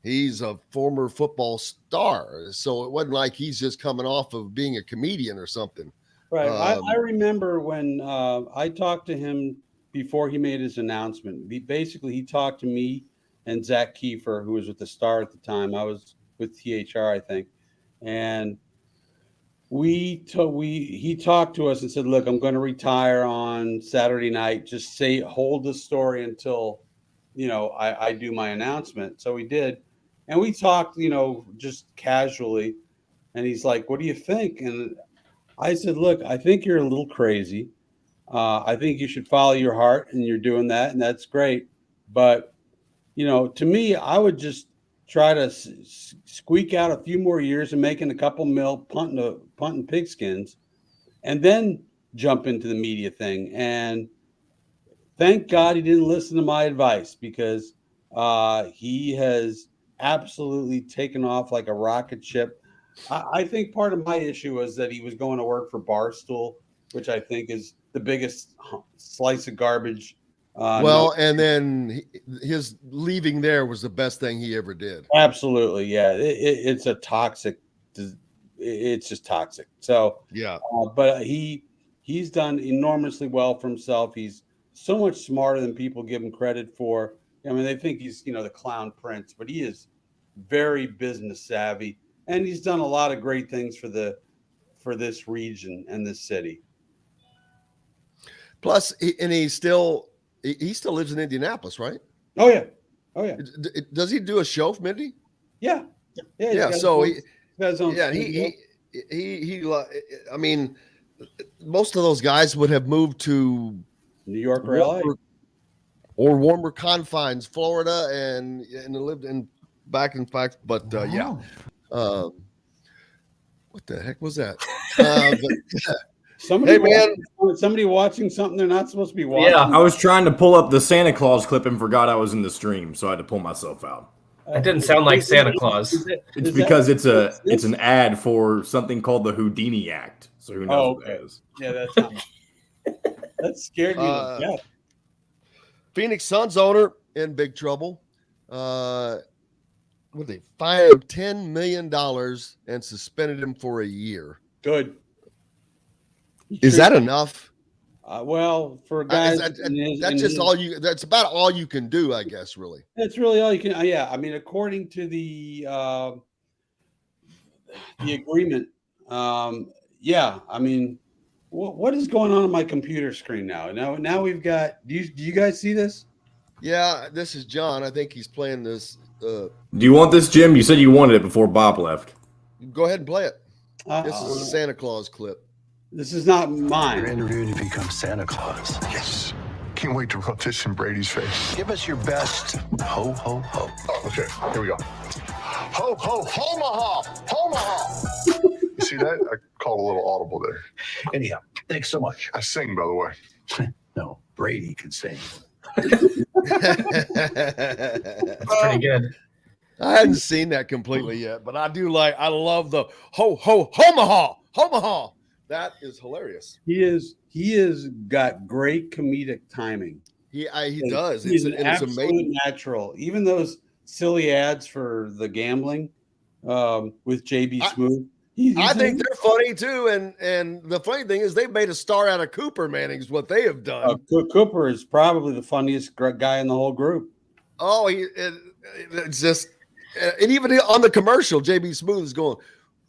he's a former football star. So it wasn't like he's just coming off of being a comedian or something. Right. I remember when I talked to him before he made his announcement. Basically, he talked to me and Zach Kiefer, who was with the Star at the time. I was with THR, I think, and he talked to us and said, "Look, I'm going to retire on Saturday night. Just hold the story until, I do my announcement." So we did, and we talked, just casually. And he's like, "What do you think?" And I said, "Look, I think you're a little crazy. I think you should follow your heart, and you're doing that, and that's great. But, to me, I would just try to squeak out a few more years and making a couple mil punting pigskins, and then jump into the media thing." And thank God he didn't listen to my advice, because he has absolutely taken off like a rocket ship. I think part of my issue was that he was going to work for Barstool, which I think is the biggest slice of garbage. And then his leaving there was the best thing he ever did. Absolutely, yeah. It's just toxic. So yeah, but he's done enormously well for himself. He's so much smarter than people give him credit for. I mean, they think he's the clown prince, but he is very business savvy, and he's done a lot of great things for this region and this city. Plus, he still lives in Indianapolis, right? Oh yeah. Does he do a show from Indy? Yeah. So he I mean, most of those guys would have moved to New York or LA or warmer confines, Florida, and lived back in fact. But what the heck was that? Somebody watching something they're not supposed to be watching. Yeah, I was trying to pull up the Santa Claus clip and forgot I was in the stream, so I had to pull myself out. That didn't sound like Santa Claus. It's because it's an ad for something called the Houdini Act. So who knows what that is? Yeah, that scared me to death. Phoenix Suns owner in big trouble. They fined him $10 million and suspended him for a year. Good. Is that enough? Well, for guys, that's about all you can do, I guess. Really, that's really all you can. Yeah, I mean, according to the agreement. Yeah, I mean, what is going on my computer screen now? Now we've got. Do you guys see this? Yeah, this is John. I think he's playing this. Do you want this, Jim? You said you wanted it before Bob left. Go ahead and play it. This is a Santa Claus clip. This is not mine. You're interviewing to become Santa Claus. Yes. Can't wait to rub this in Brady's face. Give us your best ho, ho, ho. Oh, okay, here we go. Ho, ho, Omaha! Omaha! You see that? I called a little audible there. Anyhow, thanks so much. I sing, by the way. No, Brady can sing. That's pretty good. I hadn't seen that completely yet, but I love the ho, ho, Omaha! Omaha! That is hilarious. He has got great comedic timing. He does. He's an absolute natural. Even those silly ads for the gambling with JB Smoove. I think they're funny too. And the funny thing is, they've made a star out of Cooper Manning. Is what they have done. Cooper is probably the funniest guy in the whole group. Oh, it's just, and even on the commercial, JB Smoove is going,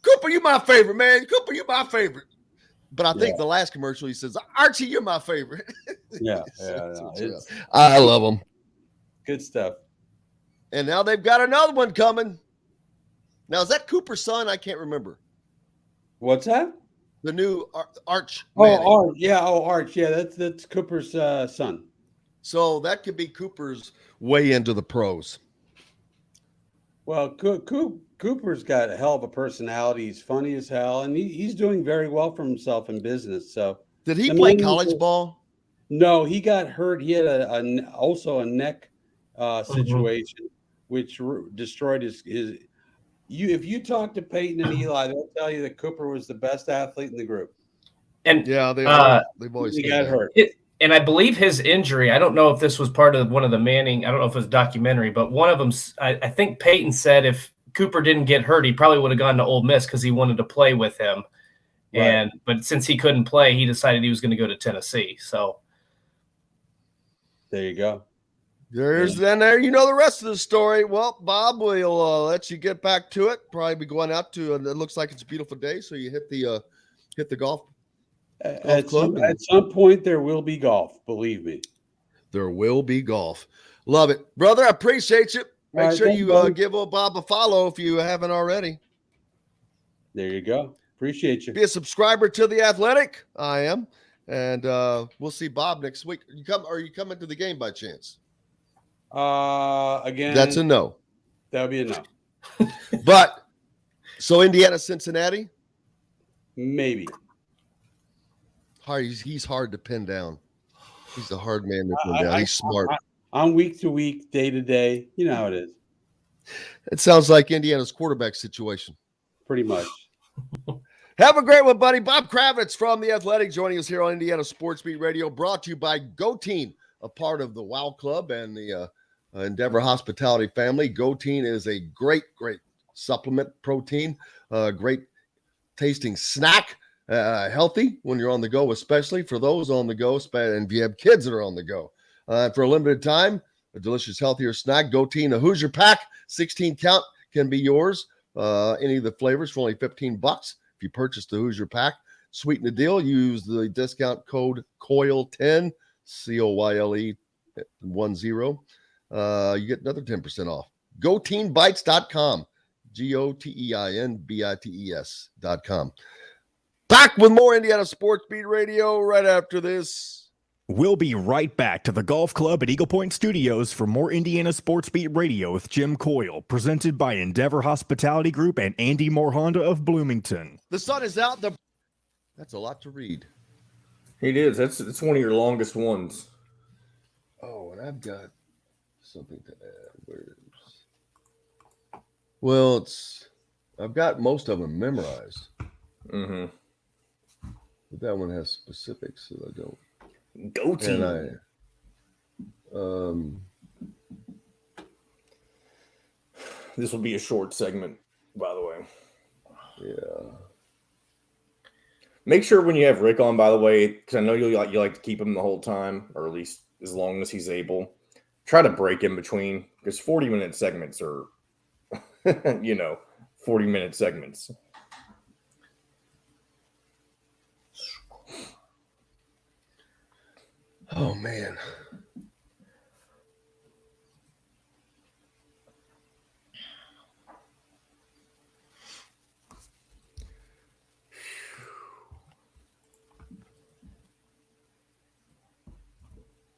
"Cooper, you my favorite, man. Cooper, you my favorite." But I think the last commercial, he says, "Archie, you're my favorite." I love them. Good stuff. And now they've got another one coming. Now, is that Cooper's son? I can't remember. What's that? The new Arch. Arch. Yeah. Arch. Yeah, that's Cooper's son. So that could be Cooper's way into the pros. Well, Cooper's got a hell of a personality. He's funny as hell, and he's doing very well for himself in business. So, did he play college ball? No, he got hurt. He had also a neck situation, which destroyed his. If you talk to Peyton and Eli, they'll tell you that Cooper was the best athlete in the group. And yeah, they've always got hurt. And I believe his injury, I don't know if this was part of one of the Manning, I don't know if it was a documentary, but one of them, I think Peyton said if Cooper didn't get hurt, he probably would have gone to Ole Miss because he wanted to play with him. Right. But since he couldn't play, he decided he was going to go to Tennessee. So there you go. There you know the rest of the story. Well, Bob, we'll let you get back to it. Probably be going out to, and it looks like it's a beautiful day, so you hit the golf club. At some point, there will be golf. Believe me, there will be golf. Love it, brother. I appreciate you. Make sure you give old Bob a follow if you haven't already. There you go. Appreciate you. Be a subscriber to The Athletic. I am, and we'll see Bob next week. Are you coming to the game by chance? Again, that's a no. That would be a no. But so Indiana, Cincinnati, maybe. He's hard to pin down. He's a hard man to pin down. He's smart. I'm week to week, day to day. You know how it is. It sounds like Indiana's quarterback situation. Pretty much. Have a great one, buddy. Bob Kravitz from The Athletic joining us here on Indiana Sports Beat Radio, brought to you by Go Team, a part of the WOW Club and the Endeavor Hospitality family. Go Team is a great supplement protein, great tasting snack, healthy when you're on the go, especially for those on the go, and if you have kids that are on the go. For a limited time, a delicious, healthier snack. Go Team, a Hoosier Pack, 16 count can be yours. Any of the flavors for only $15 if you purchase the Hoosier Pack. Sweeten the deal. Use the discount code COYLE10, COYLE10. You get another 10% off. GoTeenBites.com. GOTEINBITES.com. Back with more Indiana Sports Beat Radio right after this. We'll be right back to the Golf Club at Eagle Point Studios for more Indiana Sports Beat Radio with Jim Coyle, presented by Endeavor Hospitality Group and Andy Moore Honda of Bloomington. The sun is out. That's a lot to read. It is. It's one of your longest ones. Oh, and I've got something to add. Well, I've got most of them memorized. Mm-hmm. But that one has specifics, so I don't. Go Team. This will be a short segment, by the way. Yeah. Make sure when you have Rick on, by the way, because I know you like to keep him the whole time, or at least as long as he's able. Try to break in between, because 40-minute segments are, 40-minute segments. Oh, man.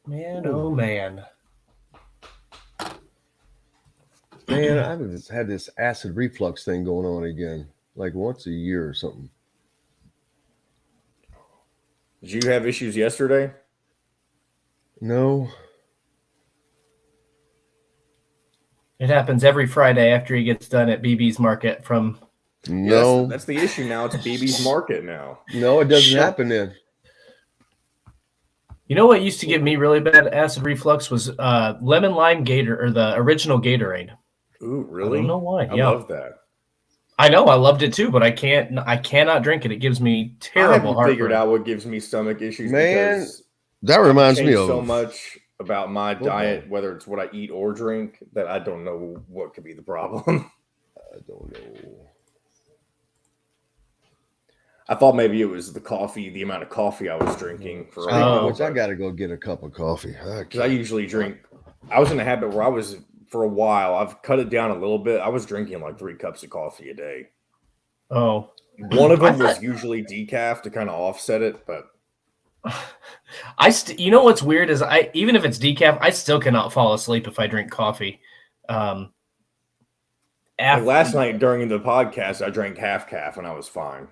Man, oh, man. Man, I've just had this acid reflux thing going on again, like once a year or something. Did you have issues yesterday? No. It happens every Friday after he gets done at BB's Market from... No. Yes, that's the issue now. It's BB's Market now. No, it doesn't happen then. You know what used to give me really bad acid reflux was lemon lime Gator, or the original Gatorade. Ooh, really? I don't know why. I love that. I know, I loved it too, but I cannot drink it. It gives me terrible heartburn. I haven't figured out what gives me stomach issues. Man, because that reminds me of so much about my diet, whether it's what I eat or drink, that I don't know what could be the problem. I don't know. I thought maybe it was the coffee, the amount of coffee I was drinking. For which I got to go get a cup of coffee. Because I usually drink. I was in a habit where I was, for a while, I've cut it down a little bit. I was drinking like 3 cups of coffee a day. Oh. One of them was usually decaf to kind of offset it, but. You know what's weird is even if it's decaf, I still cannot fall asleep if I drink coffee. Last night during the podcast, I drank half calf and I was fine.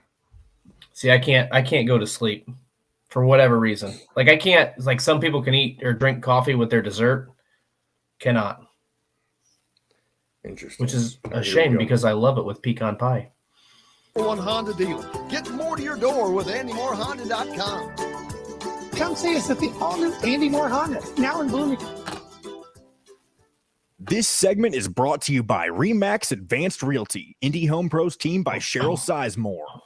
See, I can't go to sleep for whatever reason. Like I can't, like some people can eat or drink coffee with their dessert. Cannot. Interesting. Which is a shame because I love it with pecan pie. One Honda dealer. Get more to your door with AndyMooreHonda.com. Come see us at the all-new Andy Moore Honda, now in Bloomington. This segment is brought to you by RE/MAX Advanced Realty, Indy Home Pros team by Cheryl Sizemore.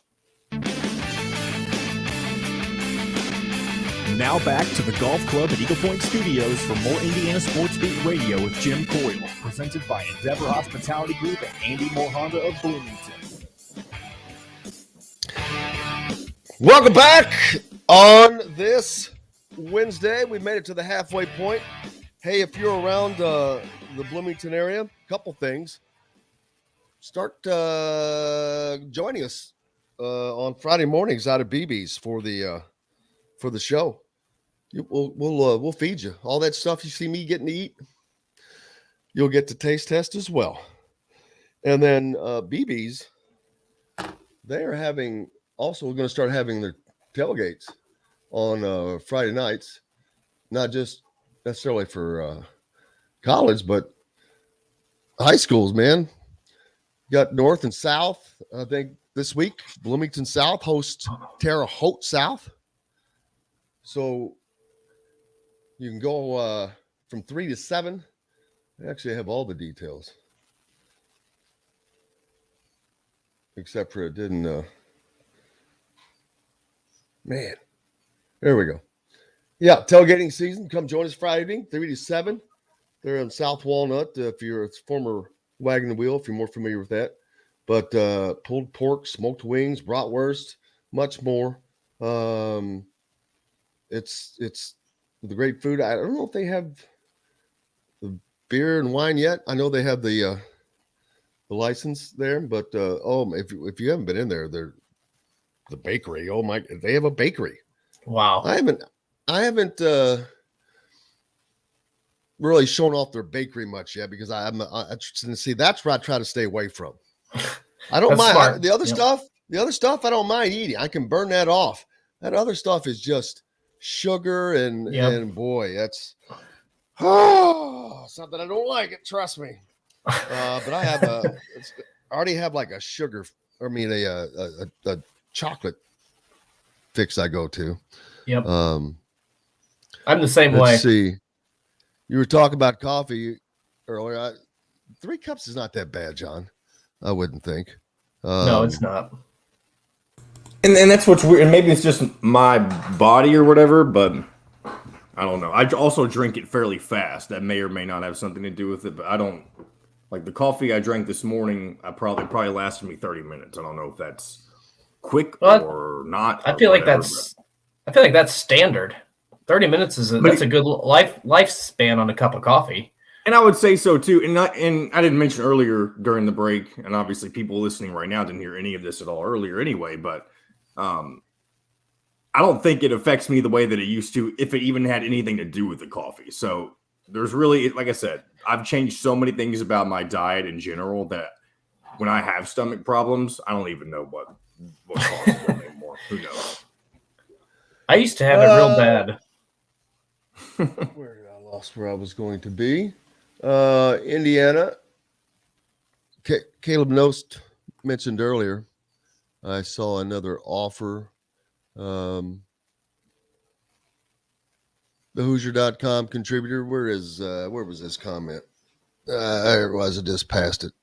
Now back to the Golf Club at Eagle Point Studios for more Indiana Sports Beat Radio with Jim Coyle, presented by Endeavor Hospitality Group and Andy Moore Honda of Bloomington. Welcome back on this Wednesday. We made it to the halfway point. Hey, if you're around the Bloomington area, a couple things. Start joining us on Friday mornings out of BB's for the show. We'll feed you all that stuff you see me getting to eat. You'll get to taste test as well. And then BB's, they are having also going to start having their tailgates on Friday nights, not just necessarily for college, but high schools, man. Got North and South. I think this week, Bloomington South hosts Terre Haute South. So you can go from 3 to 7. I actually have all the details. Except for it didn't. Man. There we go. Yeah, tailgating season. Come join us Friday evening, 3 to 7. They're in South Walnut. If you're a former Wagon and Wheel, if you're more familiar with that. But pulled pork, smoked wings, bratwurst, much more. It's the great food. I don't know if they have the beer and wine yet. I know they have the license there, but if you haven't been in there, they're the bakery. Oh my, they have a bakery. Wow. I haven't really shown off their bakery much yet because I'm interested to see. That's where I try to stay away from. I don't mind the other stuff. The other stuff I don't mind eating. I can burn that off. That other stuff is just sugar and boy, that's something I don't like. It, trust me. But I have I already have like a sugar. I mean a chocolate fix I go to. Yep. I'm the same way. Let's see. You were talking about coffee earlier. 3 cups is not that bad, John. I wouldn't think. No, it's not. And that's what's weird. And maybe it's just my body or whatever, but I don't know. I also drink it fairly fast. That may or may not have something to do with it, but I don't like the coffee I drank this morning. I probably lasted me 30 minutes. I don't know if that's quick or not. I feel like that's standard. 30 minutes that's a good lifespan on a cup of coffee. And I would say so too. And I didn't mention earlier during the break, and obviously people listening right now didn't hear any of this at all earlier anyway, but I don't think it affects me the way that it used to, if it even had anything to do with the coffee. So there's really, like I said, I've changed so many things about my diet in general that when I have stomach problems, I don't even know what causes them anymore. Who knows? I used to have it real bad. Where did I lost where I was going to be? Indiana. Caleb Nost mentioned earlier. I saw another offer. The Hoosier.com contributor. Where was this comment? There it was. I just passed it.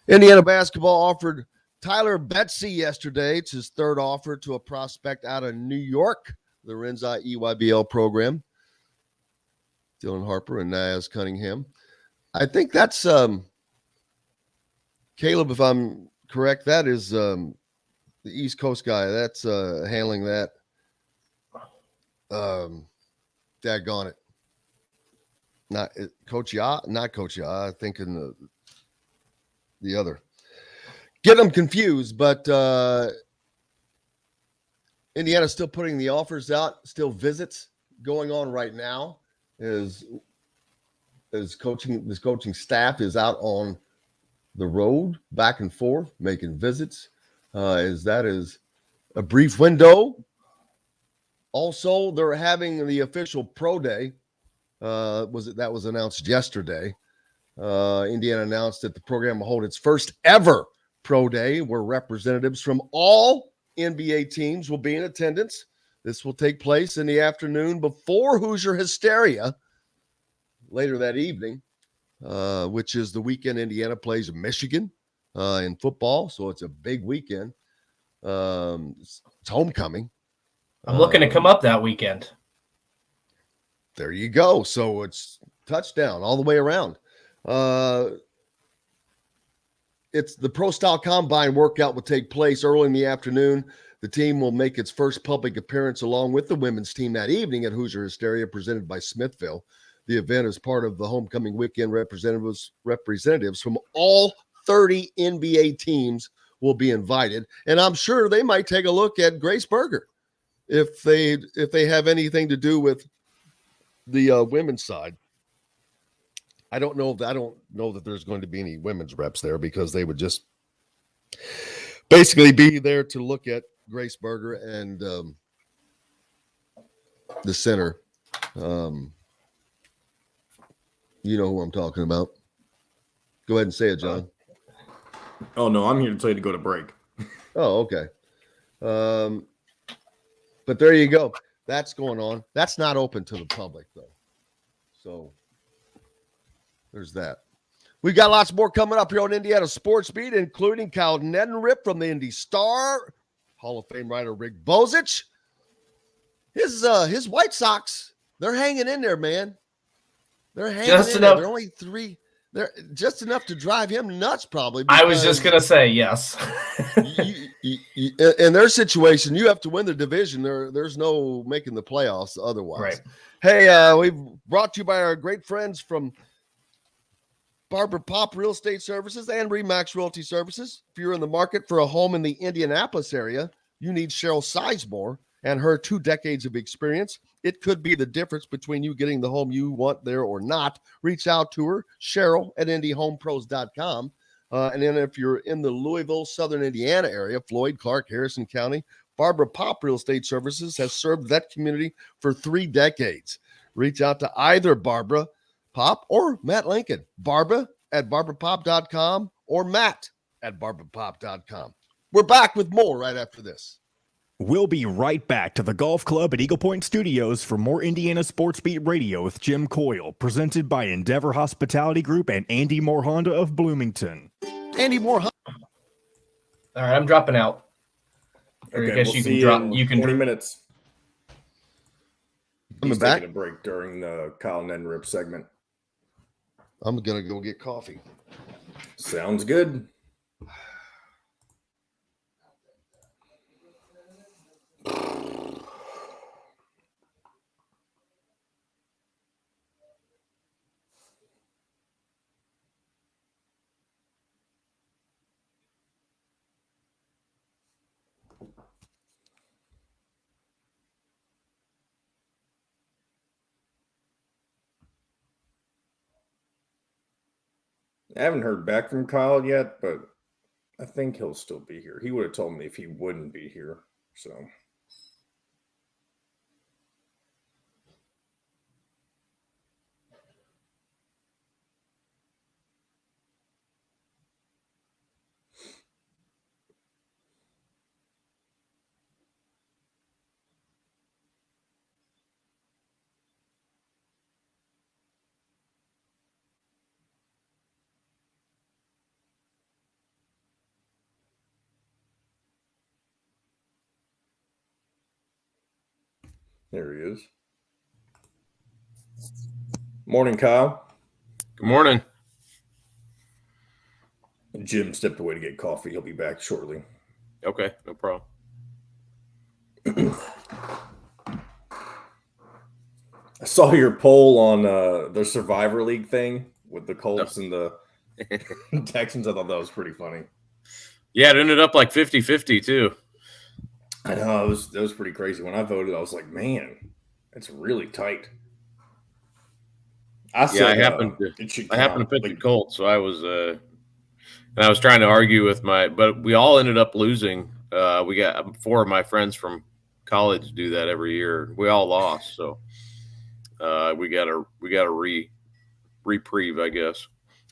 Indiana basketball offered Tyler Betsy yesterday. It's his 3rd offer to a prospect out of New York, the Rinzai EYBL program. Dylan Harper and Naz Cunningham. I think that's Caleb, if I'm correct, that is the East Coast guy. That's handling that. Daggone it. Not Coach Ya, not Coach Ya. I think in the other. Get them confused, but Indiana's still putting the offers out, still visits going on right now. This coaching staff is out on the road, back and forth, making visits. That is a brief window. Also, they're having the official pro day. That was announced yesterday. Indiana announced that the program will hold its first ever pro day, where representatives from all NBA teams will be in attendance. This will take place in the afternoon before Hoosier Hysteria later that evening, which is the weekend Indiana plays Michigan in football. So it's a big weekend. It's homecoming. I'm looking to come up that weekend. There you go. So it's touchdown all the way around. It's the Pro Style Combine workout will take place early in the afternoon. The team will make its first public appearance along with the women's team that evening at Hoosier Hysteria, presented by Smithville. The event is part of the homecoming weekend. Representatives from all 30 NBA teams will be invited, and I'm sure they might take a look at Grace Berger if they have anything to do with the women's side. I don't know that there's going to be any women's reps there, because they would just basically be there to look at Grace Berger and the center. You know who I'm talking about. Go ahead and say it, John. Oh, no, I'm here to tell you to go to break. Oh, okay. But there you go. That's going on. That's not open to the public, though. So there's that. We've got lots more coming up here on Indiana Sports Beat, including Kyle Neddenriep from the Indy Star, Hall of Fame writer Rick Bozich. His White Sox, they're hanging in there, man. They're hanging just in enough. there. They're only 3. They're just enough to drive him nuts, probably. I was just going to say yes. In their situation, you have to win the division. There's no making the playoffs otherwise. Right. Hey, we've brought to you by our great friends from Barbara Pop Real Estate Services and Remax Realty Services. If you're in the market for a home in the Indianapolis area, you need Cheryl Sizemore and her 2 decades of experience. It could be the difference between you getting the home you want there or not. Reach out to her, Cheryl at IndyHomePros.com. And then if you're in the Louisville, Southern Indiana area, Floyd, Clark, Harrison County, Barbara Pop Real Estate Services has served that community for 3 decades. Reach out to either Barbara Pop or Matt Lincoln. Barbara at BarbaraPop.com or Matt at BarbaraPop.com. We're back with more right after this. We'll be right back to the Golf Club at Eagle Point Studios for more Indiana Sports Beat Radio with Jim Coyle, presented by Endeavor Hospitality Group and Andy Moore Honda of Bloomington. Andy Moore Honda. All right, I'm dropping out. Or Okay, I guess we'll you see can drop. in You can 20 minutes. Coming He's back. taking a break during the Kyle Neddenriep segment. I'm going to go get coffee. Sounds good. I haven't heard back from Kyle yet, but I think he'll still be here. He would have told me if he wouldn't be here. So there he is. Morning, Kyle. Good morning. Jim stepped away to get coffee. He'll be back shortly. Okay, no problem. I saw your poll on the Survivor League thing with the Colts and the Texans. I thought that was pretty funny. Yeah, it ended up like 50-50 too. I know, that was pretty crazy. When I voted, I was like, man, it's really tight. I happened to pick the Colts, so I was trying to argue with but we all ended up losing. We got 4 of my friends from college do that every year. We all lost, so we got a reprieve, I guess.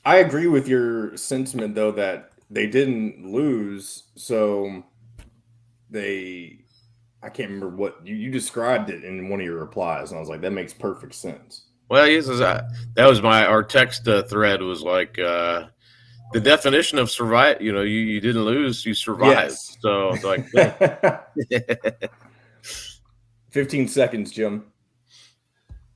I agree with your sentiment, though, that they didn't lose, so I can't remember what you described it in one of your replies, and I was like, that makes perfect sense. Well, yes, that was our text thread was like the definition of survive. You know, you didn't lose, you survived. Yes. So it's like, 15 seconds, Jim.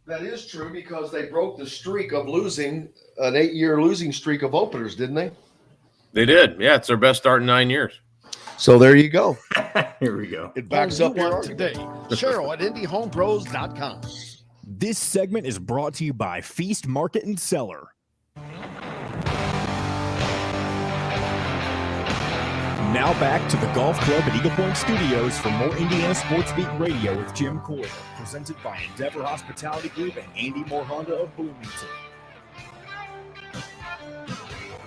That is true because they broke the streak of losing, an 8-year losing streak of openers, didn't they? They did. Yeah, it's their best start in 9 years. So there you go. Here we go. It backs up your argument. today. Cheryl at IndyHomePros.com. This segment is brought to you by Feast Market and Cellar. Now back to the Golf Club at Eagle Point Studios for more Indiana Sports Beat Radio with Jim Coyle, presented by Endeavor Hospitality Group and Andy Moore Honda of Bloomington.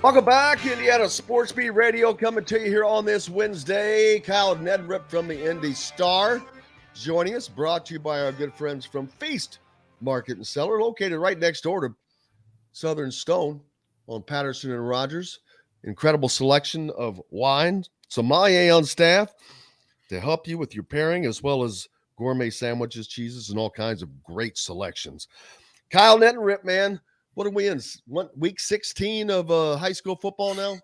Welcome back, Indiana Sports Beat Radio, coming to you here on this Wednesday. Kyle Neddenriep from the Indy Star joining us, brought to you by our good friends from Feast Market and Cellar, located right next door to Southern Stone on Patterson and Rogers. Incredible selection of wine, sommelier on staff to help you with your pairing, as well as gourmet sandwiches, cheeses, and all kinds of great selections. Kyle Neddenriep, man, what are we in? Week 16 of high school football now?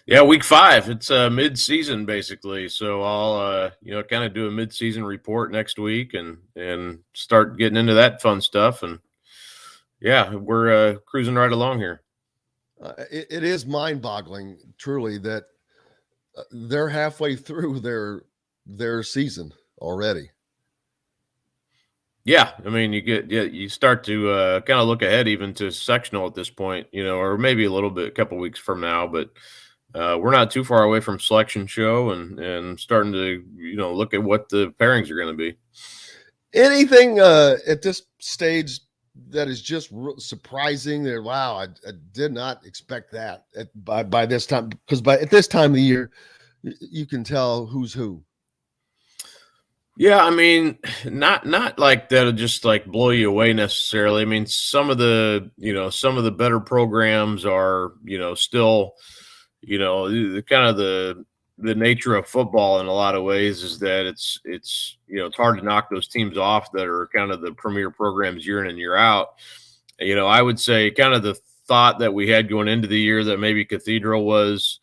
Yeah, week 5. It's mid-season basically. So I'll kind of do a mid-season report next week and start getting into that fun stuff. And yeah, we're cruising right along here. It is mind-boggling, truly, that they're halfway through their season already. Yeah, I mean, you start to kind of look ahead even to sectional at this point, or maybe a couple weeks from now, but we're not too far away from selection show and starting to look at what the pairings are going to be. Anything at this stage that is just surprising? There, wow, I did not expect that by this time, because at this time of the year, you can tell who's who. Yeah, I mean, not like that'll just like blow you away necessarily. I mean, some of the better programs are, still, the kind of the nature of football in a lot of ways is that it's hard to knock those teams off that are kind of the premier programs year in and year out. I would say kind of the thought that we had going into the year that maybe Cathedral was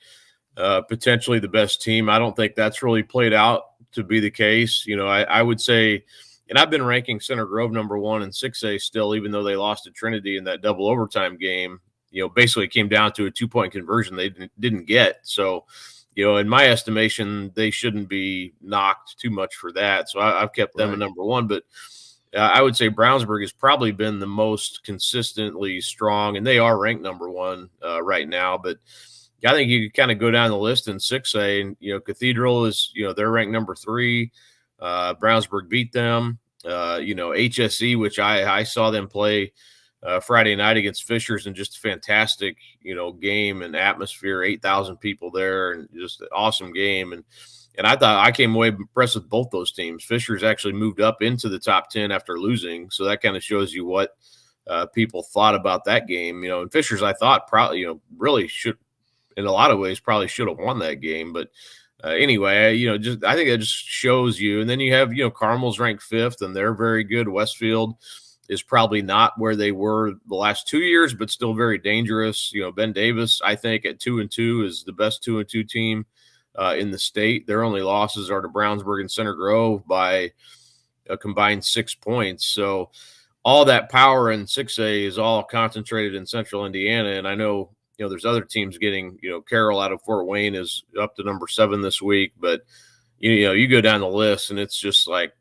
potentially the best team. I don't think that's really played out to be the case. I would say, and I've been ranking Center Grove number 1 in 6A still, even though they lost to Trinity in that double overtime game. Basically it came down to a 2-point conversion they didn't get. So, in my estimation, they shouldn't be knocked too much for that. So I've kept them at number 1. But I would say Brownsburg has probably been the most consistently strong, and they are ranked number 1 right now. But I think you kind of go down the list in 6A, and, Cathedral is, they're ranked number 3. Brownsburg beat them. HSE, which I saw them play Friday night against Fishers, and just a fantastic, game and atmosphere, 8,000 people there, and just an awesome game. And I thought I came away impressed with both those teams. Fishers actually moved up into the top 10 after losing. So that kind of shows you what people thought about that game, and Fishers, I thought probably, really should, in a lot of ways, probably should have won that game. But anyway, I think that just shows you. And then you have, Carmel's ranked 5th, and they're very good. Westfield is probably not where they were the last 2 years, but still very dangerous. Ben Davis, I think at 2-2 is the best 2-2 team in the state. Their only losses are to Brownsburg and Center Grove by a combined 6 points. So all that power in 6A is all concentrated in Central Indiana. And I know, there's other teams getting, Carroll out of Fort Wayne is up to number 7 this week, but you go down the list and it's just like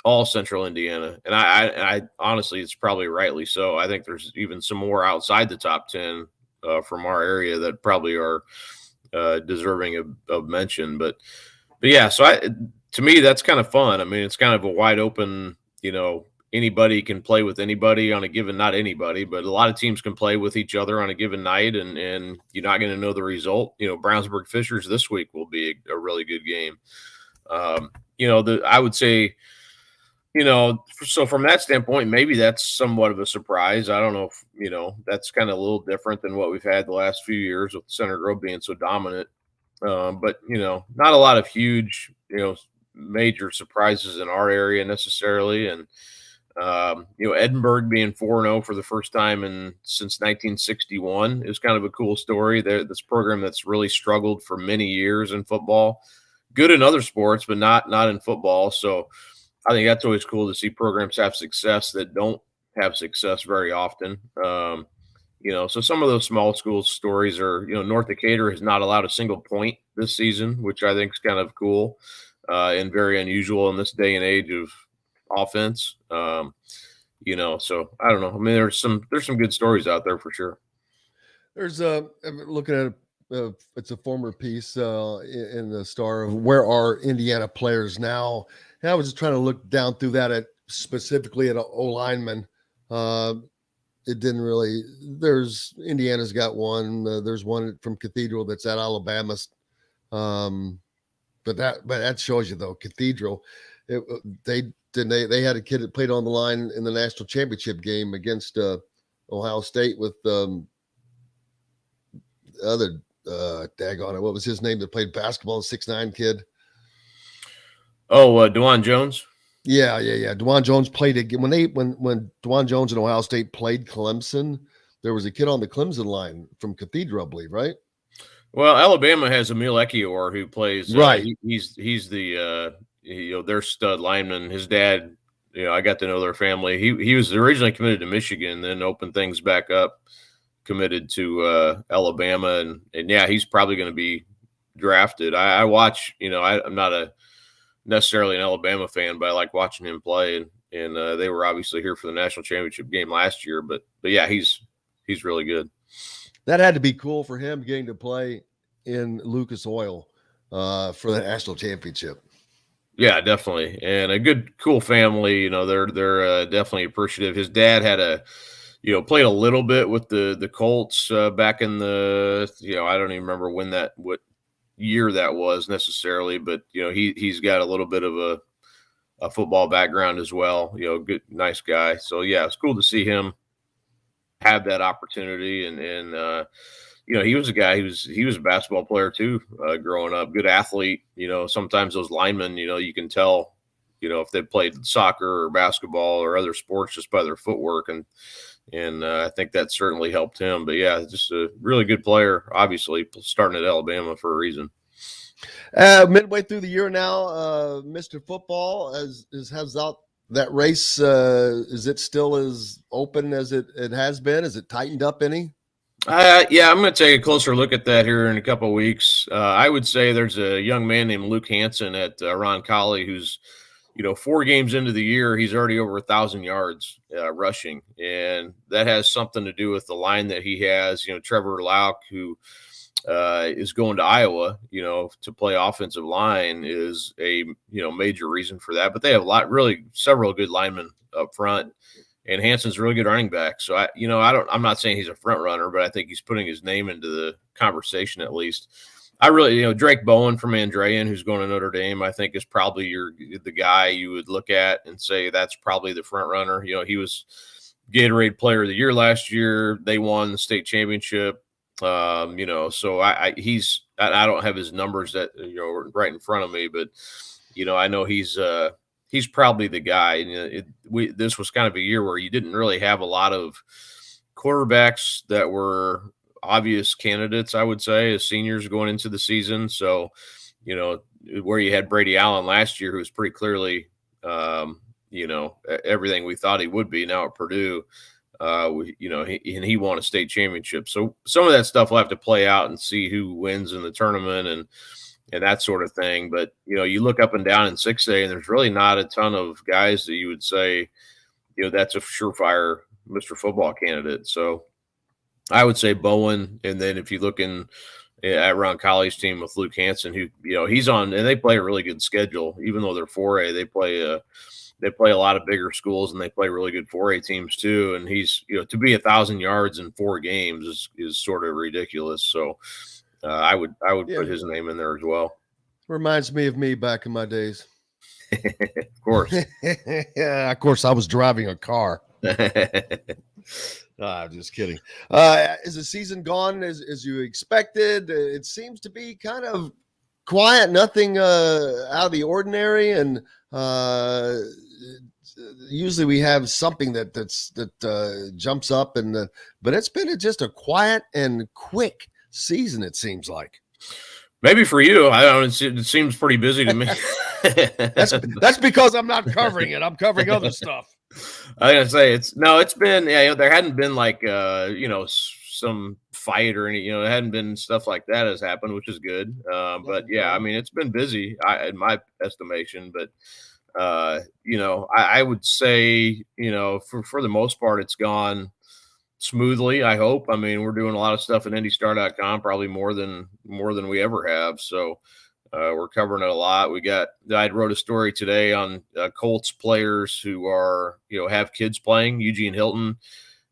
all Central Indiana. And I honestly, it's probably rightly so. I think there's even some more outside the top 10 from our area that probably are deserving of mention. But yeah, so to me, that's kind of fun. I mean, it's kind of a wide open, anybody can play with anybody on a given, not anybody, but a lot of teams can play with each other on a given night, and you're not going to know the result. Brownsburg Fishers this week will be a really good game. I would say, so from that standpoint, maybe that's somewhat of a surprise. I don't know if, that's kind of a little different than what we've had the last few years with Center Grove being so dominant. But, not a lot of huge, major surprises in our area necessarily. And, Edinburgh being 4-0 for the first time since 1961 is kind of a cool story. This program that's really struggled for many years in football, good in other sports, but not in football. So I think that's always cool to see programs have success that don't have success very often. So some of those small school stories are, North Decatur has not allowed a single point this season, which I think is kind of cool and very unusual in this day and age of offense. So I don't know. I mean, there's some good stories out there for sure. There's looking at it's a former piece in the Star of where are Indiana players now. And I was just trying to look down through that specifically at O lineman. It didn't really. There's Indiana's got one. There's one from Cathedral that's at Alabama. But that shows you though Cathedral. They had a kid that played on the line in the national championship game against Ohio State with other daggone it. What was his name that played basketball? 6'9" kid. Oh, DeJuan Jones. Yeah. DeJuan Jones played again when DeJuan Jones and Ohio State played Clemson. There was a kid on the Clemson line from Cathedral, I believe, right? Well, Alabama has Emil Ekiyor who plays. Right. He's the their stud lineman. His dad, I got to know their family. He was originally committed to Michigan, then opened things back up, committed to Alabama, and yeah, he's probably going to be drafted. I watch. I'm not necessarily an Alabama fan, but I like watching him play, and they were obviously here for the national championship game last year. But yeah, he's really good. That had to be cool for him getting to play in Lucas Oil for the national championship. Yeah, definitely, and a good, cool family. They're definitely appreciative. His dad had played a little bit with the Colts back in the I don't even remember what year that was necessarily, but he's got a little bit of a football background as well. Good, nice guy. So yeah, it's cool to see him have that opportunity, and he was a guy he was a basketball player too, growing up. Good athlete. Sometimes those linemen, you can tell, if they played soccer or basketball or other sports just by their footwork, and I think that certainly helped him. But yeah, just a really good player. Obviously, starting at Alabama for a reason. Midway through the year now, Mr. Football has out. That race, is it still as open as it has been? Is it tightened up any? Yeah, I'm going to take a closer look at that here in a couple of weeks. I would say there's a young man named Luke Hansen at Roncalli who's, 4 games into the year, he's already over 1,000 yards rushing. And that has something to do with the line that he has. Trevor Lauk, who is going to Iowa, to play offensive line is a, major reason for that. But they have several good linemen up front, and Hansen's a really good running back. So I'm not saying he's a front runner, but I think he's putting his name into the conversation at least. I really, Drake Bowen from Andrean, who's going to Notre Dame, I think is probably the guy you would look at and say that's probably the front runner. He was Gatorade Player of the Year last year. They won the state championship. So I don't have his numbers that right in front of me, but I know he's probably the guy. This was kind of a year where you didn't really have a lot of quarterbacks that were obvious candidates, I would say, as seniors going into the season. So, where you had Brady Allen last year, who was pretty clearly, everything we thought he would be now at Purdue. He won a state championship. So some of that stuff will have to play out and see who wins in the tournament and that sort of thing. But, you look up and down in 6A and there's really not a ton of guys that you would say, that's a surefire Mr. Football candidate. So I would say Bowen. And then if you look at Roncalli's team with Luke Hansen, who, he's on, and they play a really good schedule, even though they're 4A, they play a lot of bigger schools and they play really good 4A teams too. And he's, to be 1,000 yards in 4 games is sort of ridiculous. So I would put his name in there as well. Reminds me of me back in my days. Of course. Yeah, of course I was driving a car. I'm just kidding. Is the season gone as you expected? It seems to be kind of quiet, nothing out of the ordinary, and usually we have something that jumps up, but it's been just a quiet and quick season. It seems like. Maybe for you, I don't. It seems pretty busy to me. That's because I'm not covering it. I'm covering other stuff. I was gonna say it's been there hadn't been like some fight or any it hadn't been stuff like that has happened, which is good. But yeah, I mean it's been busy in my estimation. But I would say for the most part it's gone smoothly. I hope. I mean we're doing a lot of stuff at IndyStar.com, probably more than we ever have. So. We're covering it a lot. I wrote a story today on Colts players who are, have kids playing. Eugene Hilton.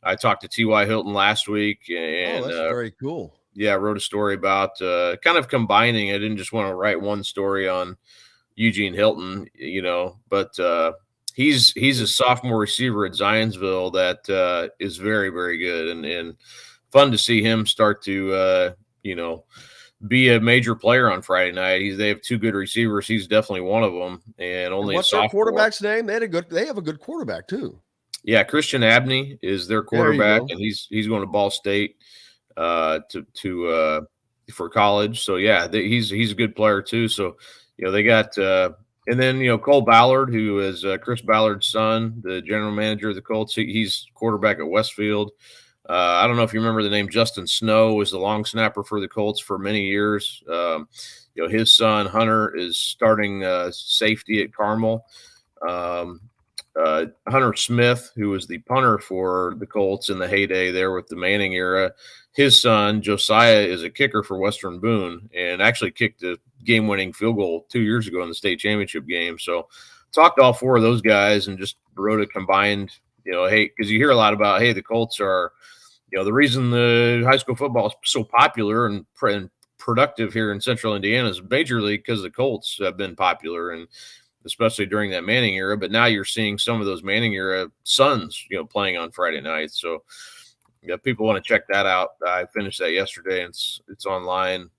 I talked to T.Y. Hilton last week. And that's very cool. Yeah, I wrote a story about kind of combining. I didn't just want to write one story on Eugene Hilton, but he's a sophomore receiver at Zionsville that is very, very good and fun to see him start to, be a major player on Friday night. They have two good receivers. He's definitely one of them. And only what's their quarterback's name? They have a good quarterback too. Yeah, Christian Abney is their quarterback, and he's going to Ball State for college. So yeah, he's a good player too. So they got and then Cole Ballard, who is Chris Ballard's son, the general manager of the Colts. He's quarterback at Westfield. I don't know if you remember the name Justin Snow was the long snapper for the Colts for many years. His son Hunter is starting safety at Carmel. Hunter Smith, who was the punter for the Colts in the heyday there with the Manning era, his son Josiah is a kicker for Western Boone and actually kicked a game-winning field goal 2 years ago in the state championship game. So talked to all four of those guys and just wrote a combined, hey, because you hear a lot about, hey, the Colts are the reason the high school football is so popular and productive here in Central Indiana is majorly because the Colts have been popular, and especially during that Manning era. But now you're seeing some of those Manning era sons, playing on Friday night. So people want to check that out. I finished that yesterday, and it's online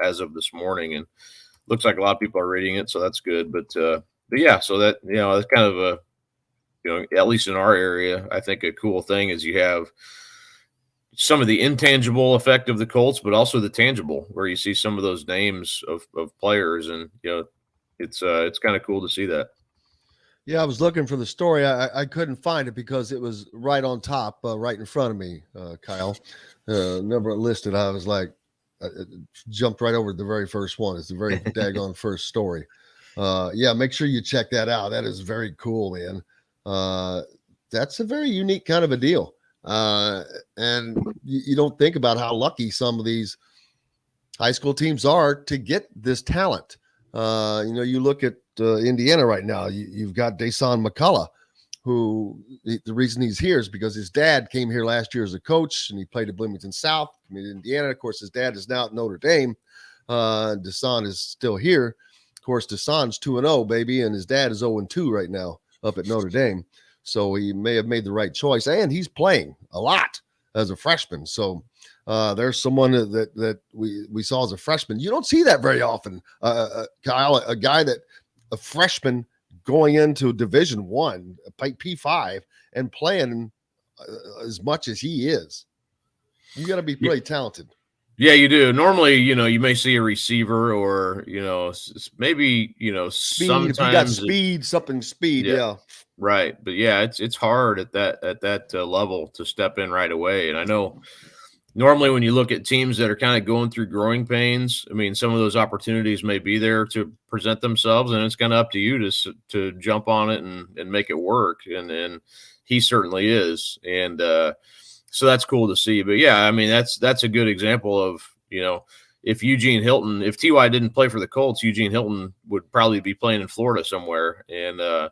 as of this morning, and looks like a lot of people are reading it, so that's good. But yeah, so that that's kind of a at least in our area, I think a cool thing is you have some of the intangible effect of the Colts, but also the tangible, where you see some of those names of players, and it's kind of cool to see that. Yeah, I was looking for the story. I couldn't find it because it was right on top, right in front of me, Kyle. Never listed. I was like, jumped right over the very first one. It's the very daggone first story. Yeah, make sure you check that out. That is very cool, man. That's a very unique kind of a deal. And you don't think about how lucky some of these high school teams are to get this talent. You look at Indiana right now, you've got Dasan McCullough, who the reason he's here is because his dad came here last year as a coach and he played at Bloomington South, Indiana. Of course, his dad is now at Notre Dame. Dasan is still here. Of course, Dasan's 2-0, baby, and his dad is 0-2 right now up at Notre Dame. So he may have made the right choice, and he's playing a lot as a freshman. So there's someone that we saw as a freshman. You don't see that very often, Kyle. A freshman going into Division I, P5, and playing as much as he is. You got to be pretty talented. Yeah, you do. Normally, you may see a receiver or, maybe, speed. Sometimes if you got speed, something speed. Yeah. Right. But yeah, it's hard at that level to step in right away. And I know normally when you look at teams that are kind of going through growing pains, I mean, some of those opportunities may be there to present themselves, and it's kind of up to you to jump on it and make it work. And he certainly is. And, so that's cool to see. But yeah, I mean, that's a good example of, if Eugene Hilton, if T.Y. didn't play for the Colts, Eugene Hilton would probably be playing in Florida somewhere, and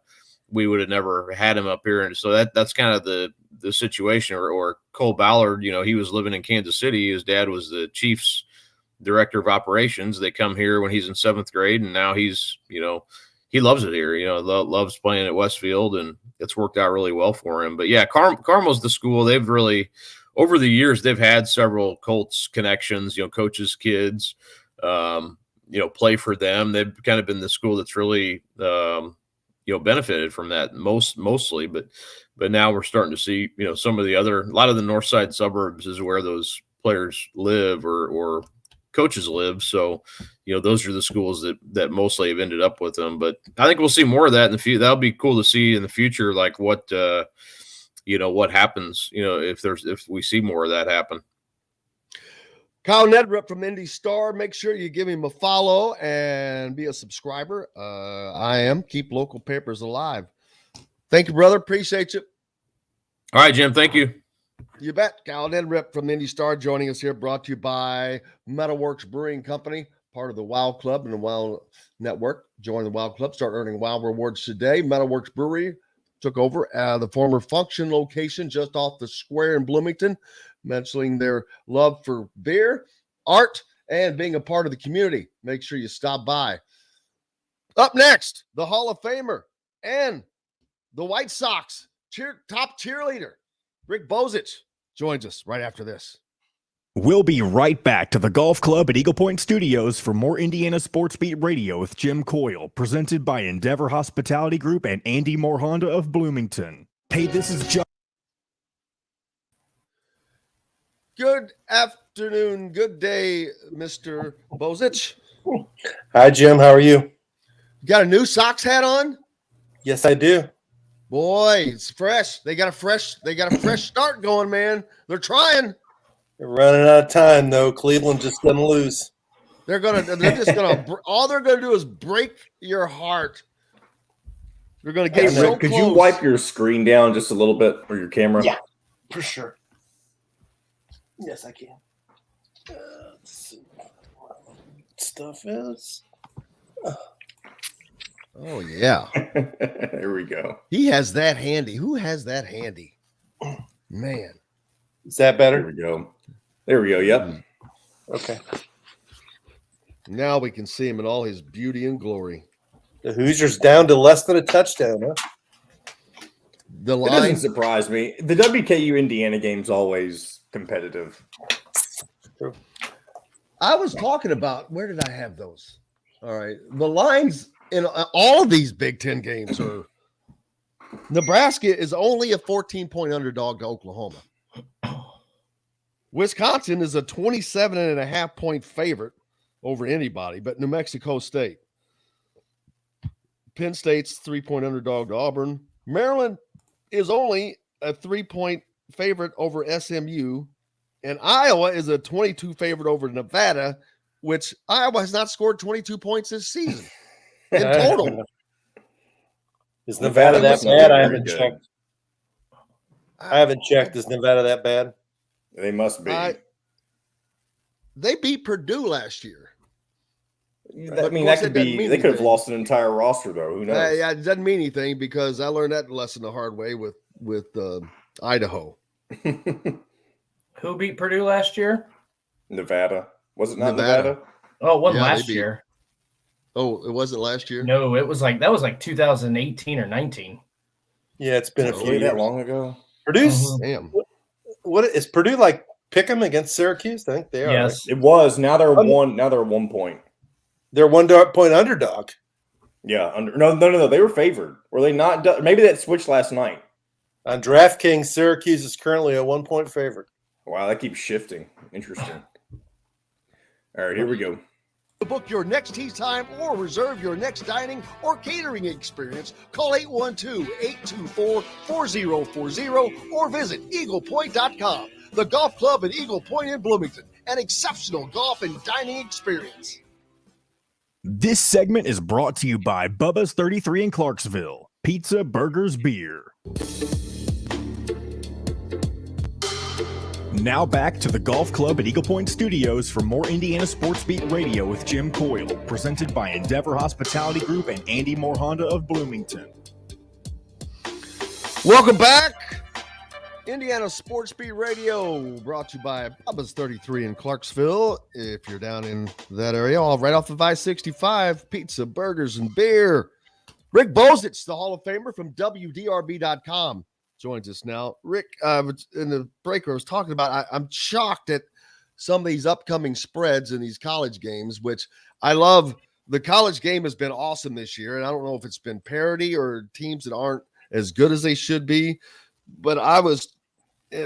we would have never had him up here. And so that's kind of the situation. Or Cole Ballard, he was living in Kansas City. His dad was the Chiefs director of operations. They come here when he's in 7th grade, and now he's, he loves it here, loves playing at Westfield, and it's worked out really well for him. But yeah, Carmel's the school. They've really, over the years, they've had several Colts connections, coaches' kids, play for them. They've kind of been the school that's really, benefited from that mostly. But now we're starting to see, a lot of the north side suburbs is where those players live or coaches live. So, those are the schools that mostly have ended up with them. But I think we'll see more of that in the future. That'll be cool to see in the future, like what what happens, if we see more of that happen. Kyle Neddenriep from Indy Star. Make sure you give him a follow and be a subscriber. I am. Keep local papers alive. Thank you, brother. Appreciate you. All right, Jim. Thank you. You bet. Kyle Neddenriep from Indy Star joining us here, brought to you by Metalworks Brewing Company, part of the WOW Club and the WOW Network. Join the WOW Club. Start earning WOW rewards today. Metalworks Brewery took over the former Function location just off the square in Bloomington, mentioning their love for beer, art, and being a part of the community. Make sure you stop by. Up next, the Hall of Famer and the White Sox top cheerleader, Rick Bozich, joins us right after this. We'll be right back to the Golf Club at Eagle Point Studios for more Indiana Sports Beat Radio with Jim Coyle, presented by Endeavor Hospitality Group and Andy Moore Honda of Bloomington. Hey, this is John. Good afternoon, good day, Mr. Bozich. Hi, Jim. How are you? You got a new Sox hat on? Yes, I do. Boy, it's fresh. They got a fresh start going, man. They're trying. They're running out of time, though. Cleveland just gonna lose. They're just gonna. All they're gonna do is break your heart. They're gonna get so close. Could you wipe your screen down just a little bit, or your camera? Yeah, for sure. Yes, I can. Let's see what stuff is. Oh yeah. There we go. He has that handy. Who has that handy? Man. Is that better? There we go. There we go. Yep. Okay. Now we can see him in all his beauty and glory. The Hoosiers down to less than a touchdown, huh? The line it doesn't surprise me. The WKU Indiana game's always competitive. True. I was talking about, where did I have those? All right. The lines in all of these Big Ten games are Nebraska is only a 14-point underdog to Oklahoma. Wisconsin is a 27.5-point favorite over anybody but New Mexico State. Penn State's 3-point underdog to Auburn. Maryland is only a 3-point favorite over SMU. And Iowa is a 22 favorite over Nevada, which Iowa has not scored 22 points this season in total. Is Nevada that bad? I haven't checked. I haven't checked. Is Nevada that bad? They must be. They beat Purdue last year. I mean, that could be. They could have lost an entire roster, though. Who knows? Yeah, it doesn't mean anything because I learned that lesson the hard way with Idaho. Who beat Purdue last year? Nevada. Was it not Nevada? Oh, it wasn't last year. Oh, it wasn't last year? No, it was like 2018 or 19. Yeah, it's been a few years. That long ago. Purdue's damn. What is Purdue like? Pick them against Syracuse? I think they are. Yes, it was. Now they're one. Now they're 1 point. They're 1 point underdog. Yeah. No. They were favored. Were they not? Maybe that switched last night. On DraftKings, Syracuse is currently a 1 point favorite. Wow, that keeps shifting. Interesting. All right, here we go. To book your next tea time or reserve your next dining or catering experience, call 812-824-4040 or visit eaglepoint.com. The Golf Club at Eagle Point in Bloomington, an exceptional golf and dining experience. This segment is brought to you by Bubba's 33 in Clarksville. Pizza, burgers, beer. Now back to the Golf Club at Eagle Point Studios for more Indiana Sports Beat Radio with Jim Coyle, presented by Endeavor Hospitality Group and Andy Moore Honda of Bloomington. Welcome back. Indiana Sports Beat Radio, brought to you by Bubba's 33 in Clarksville. If you're down in that area, right off of I-65, pizza, burgers, and beer. Rick Bozich, the Hall of Famer from WDRB.com, joins us now. Rick, in the break I was talking about, I'm shocked at some of these upcoming spreads in these college games, which I love. The college game has been awesome this year, and I don't know if it's been parity or teams that aren't as good as they should be, but I was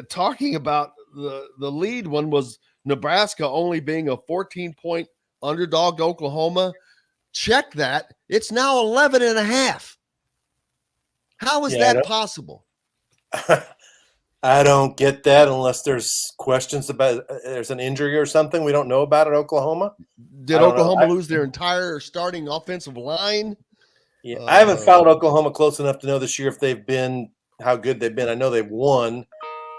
talking about the lead one was Nebraska only being a 14-point underdog to Oklahoma. Check that. It's now 11.5. How is that possible? I don't get that unless there's questions about there's an injury or something we don't know about at Oklahoma. Did Oklahoma lose their entire starting offensive line? Yeah, I haven't followed Oklahoma close enough to know this year if they've been how good they've been. I know they've won.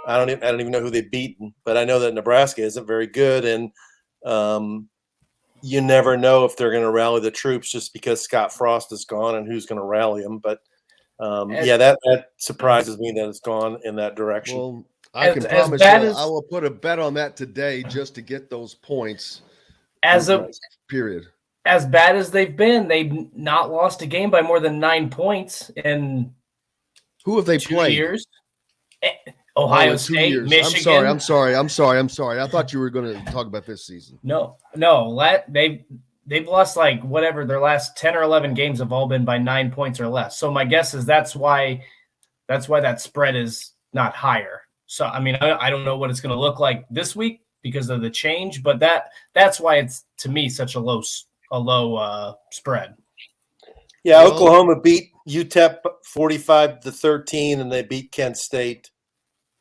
I don't even know who they've beaten, but I know that Nebraska isn't very good, and you never know if they're going to rally the troops just because Scott Frost is gone and who's going to rally them. But that surprises me that it's gone in that direction. Well, I can promise you, I will put a bet on that today just to get those points. Period. As bad as they've been, they've not lost a game by more than 9 points in who have they 2 played? Years. Ohio State, years. Michigan. I'm sorry. I thought you were going to talk about this season. No. They've lost like whatever their last 10 or 11 games have all been by 9 points or less. So my guess is that's why that spread is not higher. So I mean, I don't know what it's going to look like this week because of the change, but that's why it's to me such a low spread. Yeah, Oklahoma beat UTEP 45-13, and they beat Kent State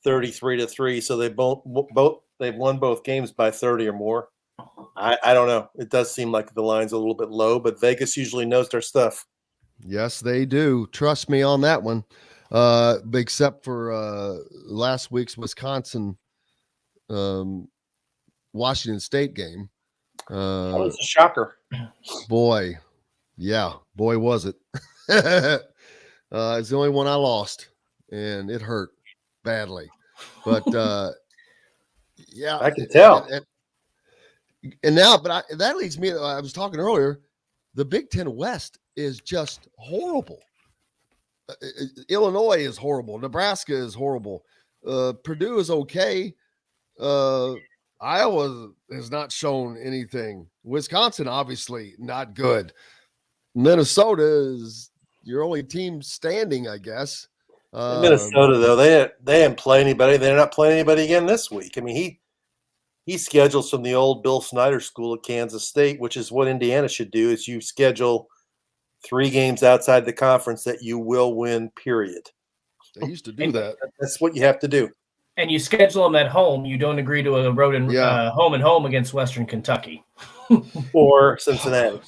33-3. So they've won both games by 30 or more. I don't know. It does seem like the line's a little bit low, but Vegas usually knows their stuff. Yes, they do. Trust me on that one. Except for last week's Wisconsin Washington State game. That was a shocker. Boy, was it. It's the only one I lost, and it hurt badly. But I can tell. And now, that leads me. I was talking earlier. The Big Ten West is just horrible. Illinois is horrible. Nebraska is horrible. Purdue is okay. Iowa has not shown anything. Wisconsin, obviously, not good. Minnesota is your only team standing, I guess. Minnesota, though, they didn't play anybody. They're not playing anybody again this week. I mean, he schedules from the old Bill Snyder school at Kansas State, which is what Indiana should do, is you schedule 3 games outside the conference that you will win, period. They used to do that. That's what you have to do. And you schedule them at home. You don't agree to a road and home against Western Kentucky. Or Cincinnati.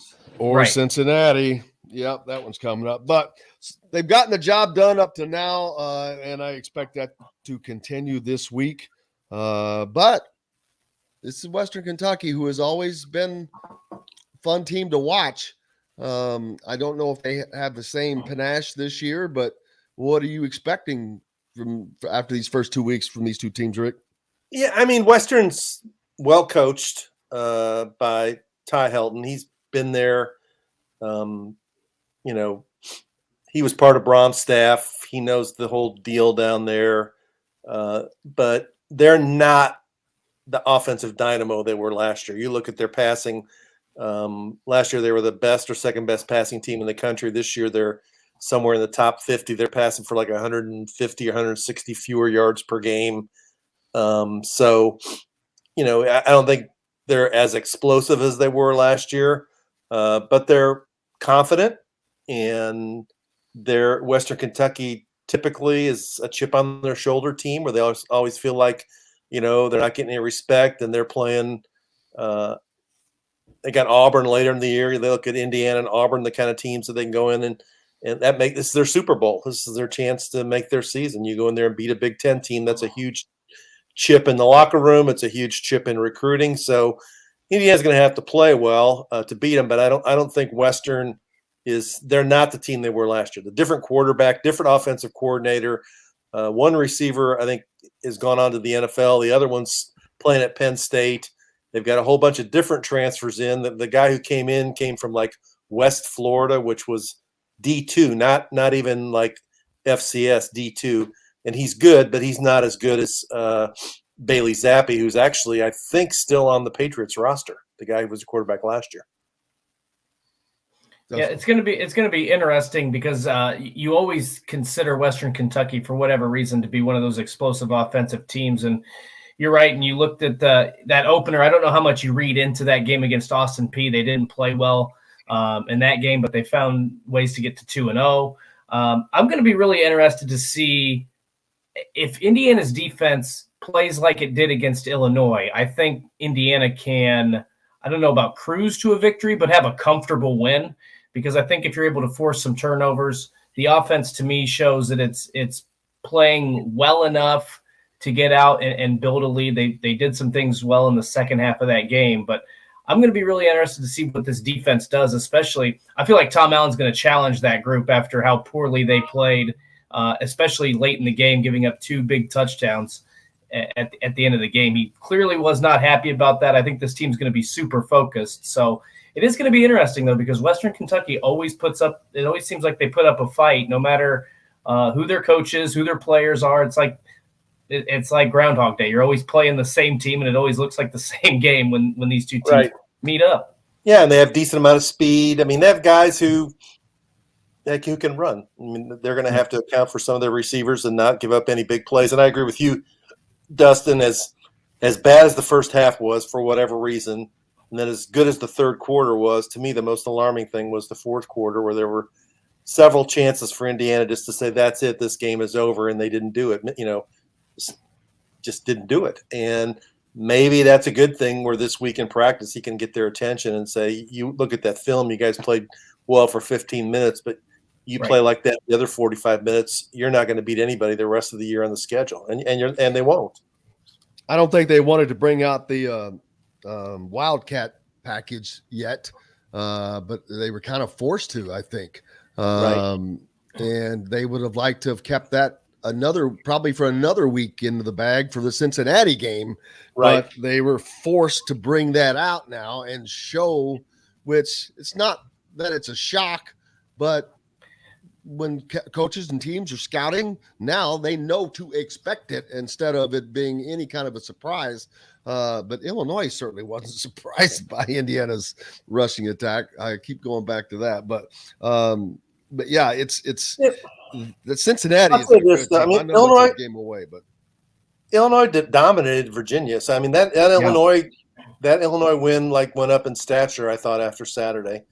Cincinnati. Yep, that one's coming up. But they've gotten the job done up to now, and I expect that to continue this week. But this is Western Kentucky, who has always been a fun team to watch. I don't know if they have the same panache this year, but what are you expecting after these first 2 weeks from these two teams, Rick? Yeah, I mean, Western's well coached by Ty Helton. He's been there. He was part of Brom's staff. He knows the whole deal down there. But they're not the offensive dynamo they were last year. You look at their passing. Last year they were the best or second best passing team in the country. This year they're somewhere in the top 50. They're passing for like 150 or 160 fewer yards per game. I don't think they're as explosive as they were last year, but they're confident, and their Western Kentucky typically is a chip on their shoulder team where they always feel like, they're not getting any respect, and they're playing. They got Auburn later in the year. They look at Indiana and Auburn, the kind of teams that they can go in and that this is their Super Bowl. This is their chance to make their season. You go in there and beat a Big Ten team. That's a huge chip in the locker room. It's a huge chip in recruiting. So Indiana's going to have to play well to beat them. But I don't think Western they're not the team they were last year. The different quarterback, different offensive coordinator. One receiver, I think, has gone on to the NFL. The other one's playing at Penn State. They've got a whole bunch of different transfers in. The guy who came from like West Florida, which was D2, not even like FCS, D2. And he's good, but he's not as good as Bailey Zappi, who's actually, I think, still on the Patriots roster, the guy who was a quarterback last year. Yeah, it's going to be interesting because you always consider Western Kentucky for whatever reason to be one of those explosive offensive teams, and you're right. And you looked at that opener. I don't know how much you read into that game against Austin Peay. They didn't play well in that game, but they found ways to get to 2-0. I'm going to be really interested to see if Indiana's defense plays like it did against Illinois. I think Indiana can, I don't know about cruise to a victory, but have a comfortable win, because I think if you're able to force some turnovers, the offense to me shows that it's playing well enough to get out and build a lead. They did some things well in the second half of that game, but I'm going to be really interested to see what this defense does, especially I feel like Tom Allen's going to challenge that group after how poorly they played, especially late in the game, giving up 2 big touchdowns at the end of the game. He clearly was not happy about that. I think this team's going to be super focused. So it is going to be interesting, though, because Western Kentucky always seems like they put up a fight, no matter who their coach is, who their players are. It's like Groundhog Day. You're always playing the same team, and it always looks like the same game when these two teams meet up. Yeah, and they have decent amount of speed. I mean, they have guys who can run. I mean, they're going to have to account for some of their receivers and not give up any big plays. And I agree with you, Dustin, as bad as the first half was for whatever reason, and then as good as the third quarter was, to me the most alarming thing was the fourth quarter, where there were several chances for Indiana just to say, that's it, this game is over, and they didn't do it. Just didn't do it. And maybe that's a good thing, where this week in practice he can get their attention and say, you look at that film, you guys played well for 15 minutes, but you play like that the other 45 minutes, you're not going to beat anybody the rest of the year on the schedule, and they won't. I don't think they wanted to bring out the Wildcat package yet, but they were kind of forced to, I think. And they would have liked to have kept that probably for another week into the bag for the Cincinnati game. But they were forced to bring that out now and show, which it's not that it's a shock, but when coaches and teams are scouting, now they know to expect it instead of it being any kind of a surprise. But Illinois certainly wasn't surprised by Indiana's rushing attack. I keep going back to that, but yeah, it's the Cincinnati. Illinois game away, but Illinois dominated Virginia. So I mean that Illinois win went up in stature, I thought, after Saturday.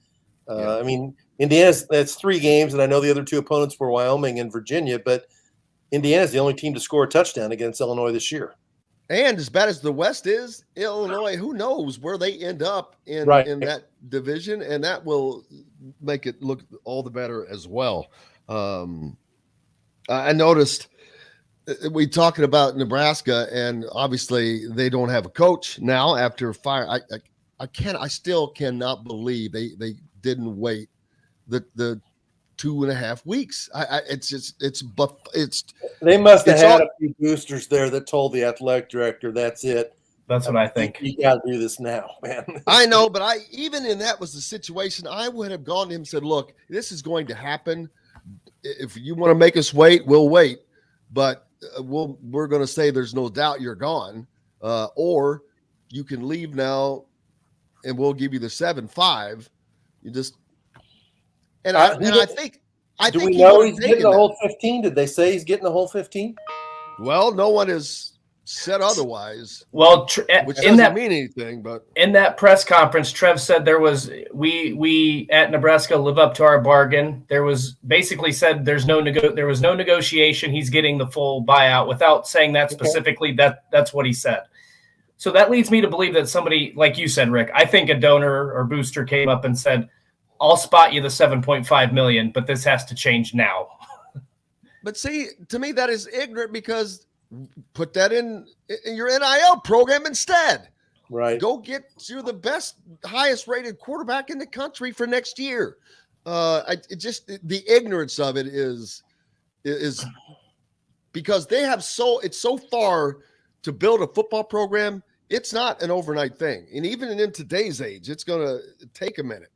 I mean, Indiana's that's 3 games, and I know the other 2 opponents were Wyoming and Virginia, but Indiana's the only team to score a touchdown against Illinois this year. And as bad as the West is, Illinois, who knows where they end up in that division, and that will make it look all the better as well. I noticed we talking about Nebraska, and obviously they don't have a coach now after fire. I still cannot believe they didn't wait the 2.5 weeks. They must have had a few boosters there that told the athletic director, that's it. That's what I think. You got to do this now, man. I know, but even in that was the situation, I would have gone to him and said, look, this is going to happen. If you want to make us wait, we'll wait. But we're going to say there's no doubt you're gone. Or you can leave now and we'll give you the 7-5. You just – I think we know he's getting the whole 15? Did they say he's getting the whole 15? Well, no one has said otherwise. Well, which doesn't mean anything. But in that press conference, Trev said there was we at Nebraska live up to our bargain. There was basically said there was no negotiation. He's getting the full buyout without saying that specifically. That's what he said. So that leads me to believe that somebody, like you said, Rick, I think a donor or booster came up and said, I'll spot you the $7.5 million, but this has to change now. But see, to me, that is ignorant, because put that in your NIL program instead. Right. You're the best, highest rated quarterback in the country for next year. The ignorance of it is because they have it's so far to build a football program. It's not an overnight thing. And even in today's age, it's going to take a minute.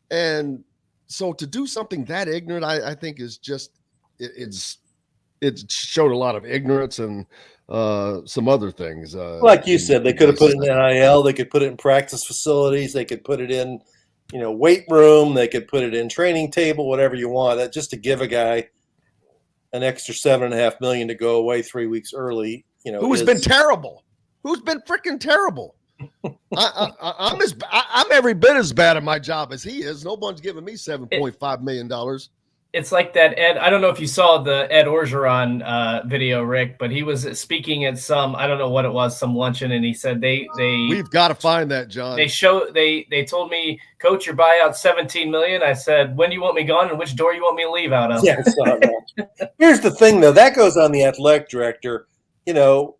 And so to do something that ignorant, I think is just, it showed a lot of ignorance and some other things. Like you said, they could have put it in NIL. They could put it in practice facilities. They could put it in, weight room. They could put it in training table, whatever you want. That just to give a guy an extra $7.5 million to go away 3 weeks early, who has been terrible. who's been freaking terrible. I'm every bit as bad at my job as he is. No one's giving me $7.5 million. It's like that Ed. I don't know if you saw the Ed Orgeron video, Rick, but he was speaking at some, I don't know what it was, some luncheon, and he said we've got to find that, John. They told me, Coach, your buyout's $17 million. I said, when do you want me gone, and which door you want me to leave out of? Yeah, I saw that. Here's the thing, though, that goes on the athletic director. You know,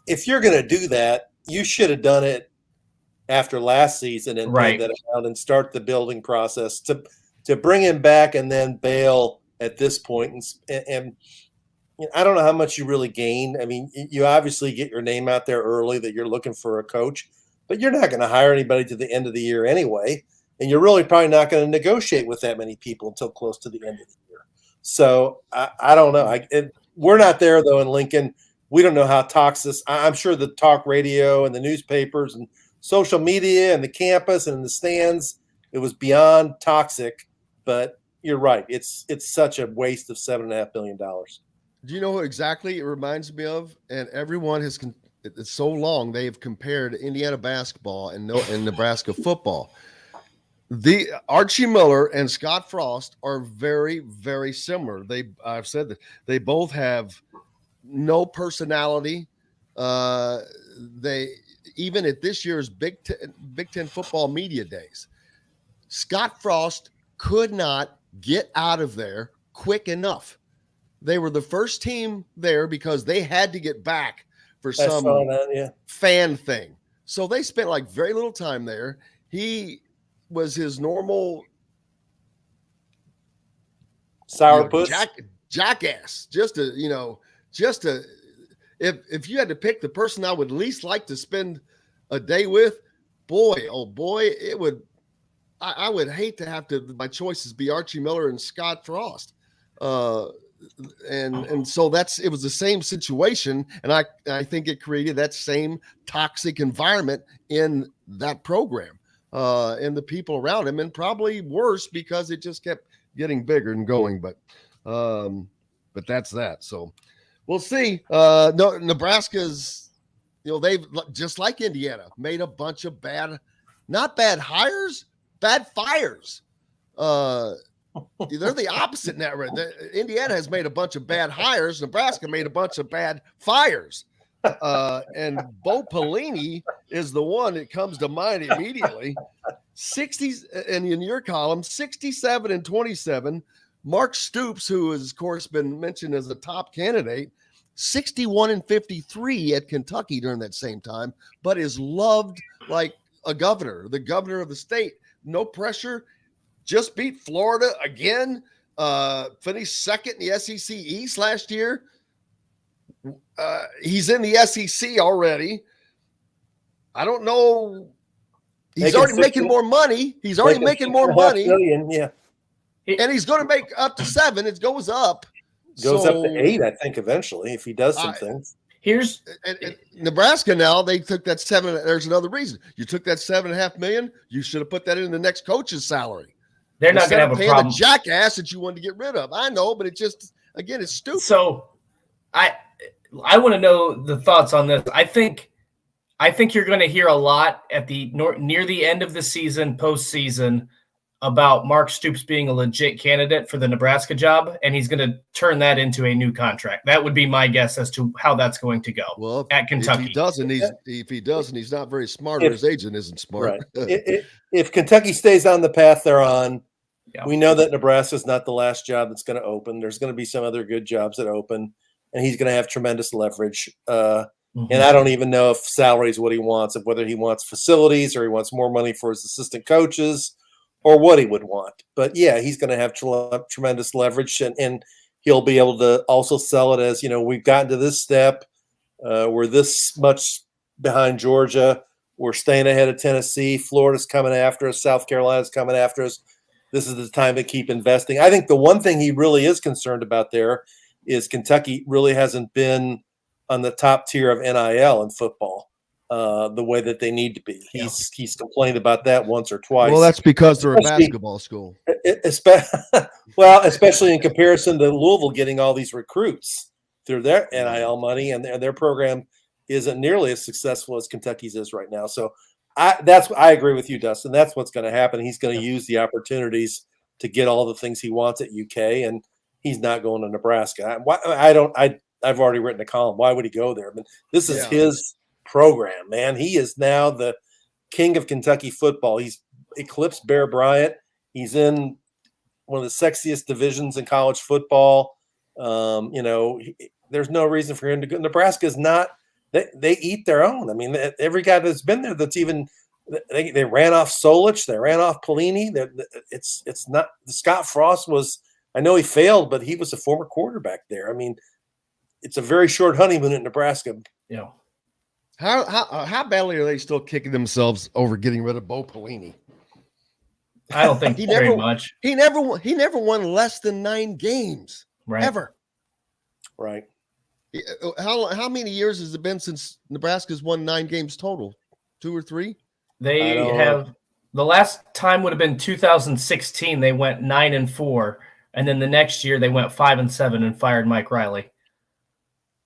if you're going to do that, you should have done it after last season and paid that amount and start the building process to bring him back and then bail at this point. And you know, I don't know how much you really gain. I mean, you obviously get your name out there early that you're looking for a coach, but you're not going to hire anybody to the end of the year anyway. And you're really probably not going to negotiate with that many people until close to the end of the year. So I don't know. We're not there, though, in Lincoln. We don't know how toxic. I'm sure the talk radio and the newspapers and social media and the campus and the stands, it was beyond toxic. But you're right. It's such a waste of $7.5 billion. Do you know what exactly it reminds me of? And everyone has it's so long they've compared Indiana basketball and Nebraska football. The Archie Miller and Scott Frost are very, very similar. I've said that they both have no personality. They even at this year's Big Ten football media days, Scott Frost could not get out of there quick enough. They were the first team there because they had to get back for some fan thing. So they spent like very little time there. He was his normal sourpuss jackass. If you had to pick the person I would least like to spend a day with, it would. I would hate to have my choices be Archie Miller and Scott Frost. And so it was the same situation. And I think it created that same toxic environment in that program, and the people around him, and probably worse because it just kept getting bigger and going. But that's that. So we'll see. Nebraska's, they've just like Indiana made a bunch of not bad hires, bad fires. They're the opposite in that. Indiana has made a bunch of bad hires. Nebraska made a bunch of bad fires. And Bo Pelini is the one that comes to mind immediately. 60s, and in your column, 67 and 27. Mark Stoops, who has, of course, been mentioned as a top candidate, 61 and 53 at Kentucky during that same time, but is loved like a governor, the governor of the state. No pressure. Just beat Florida again. Finished second in the SEC East last year. He's in the SEC already. I don't know. He's already making more money. He's already making more money. Yeah. And he's going to make up to 7. It goes up. Goes up to 8, I think, eventually, if he does some things. Here's Nebraska now. They took that 7. There's another reason. You took that $7.5 million. You should have put that in the next coach's salary. They're not going to have a problem. The jackass that you wanted to get rid of. I know, but it just, again, it's stupid. So I want to know the thoughts on this. I think you're going to hear a lot at near the end of the season, postseason, about Mark Stoops being a legit candidate for the Nebraska job, and he's going to turn that into a new contract. That would be my guess as to how that's going to go. Well, at Kentucky, if he doesn't, he's not very smart, or his agent isn't smart. Right. If Kentucky stays on the path they're on, we know that Nebraska is not the last job that's going to open. There's going to be some other good jobs that open, and he's going to have tremendous leverage. And I don't even know if salary is what he wants, whether he wants facilities or he wants more money for his assistant coaches, or what he would want. But yeah, he's going to have tremendous leverage, and he'll be able to also sell it as, we've gotten to this step. We're this much behind Georgia. We're staying ahead of Tennessee. Florida's coming after us. South Carolina's coming after us. This is the time to keep investing. I think the one thing he really is concerned about there is Kentucky really hasn't been on the top tier of NIL in football. The way that they need to be. He's complained about that once or twice. Well, that's because they're a basketball school. Especially in comparison to Louisville getting all these recruits through their NIL money, and their program isn't nearly as successful as Kentucky's is right now. So I agree with you, Dustin. That's what's going to happen. He's going to use the opportunities to get all the things he wants at UK, and he's not going to Nebraska. I've already written a column. Why would he go there? I mean, this is his program, man. He is now the king of Kentucky football. He's eclipsed Bear Bryant. He's in one of the sexiest divisions in college football. There's no reason for him to go. Nebraska's not. They eat their own. I mean, every guy that's been there that's even they ran off Solich, they ran off Pelini. It's not. Scott Frost was. I know he failed, but he was a former quarterback there. I mean, it's a very short honeymoon in Nebraska. Yeah. How badly are they still kicking themselves over getting rid of Bo Pelini? I don't think very much. He never won less than 9 games ever. Right. How many years has it been since Nebraska's won 9 games total? 2 or 3? They have the last time would have been 2016. They went 9-4, and then the next year they went 5-7 and fired Mike Riley.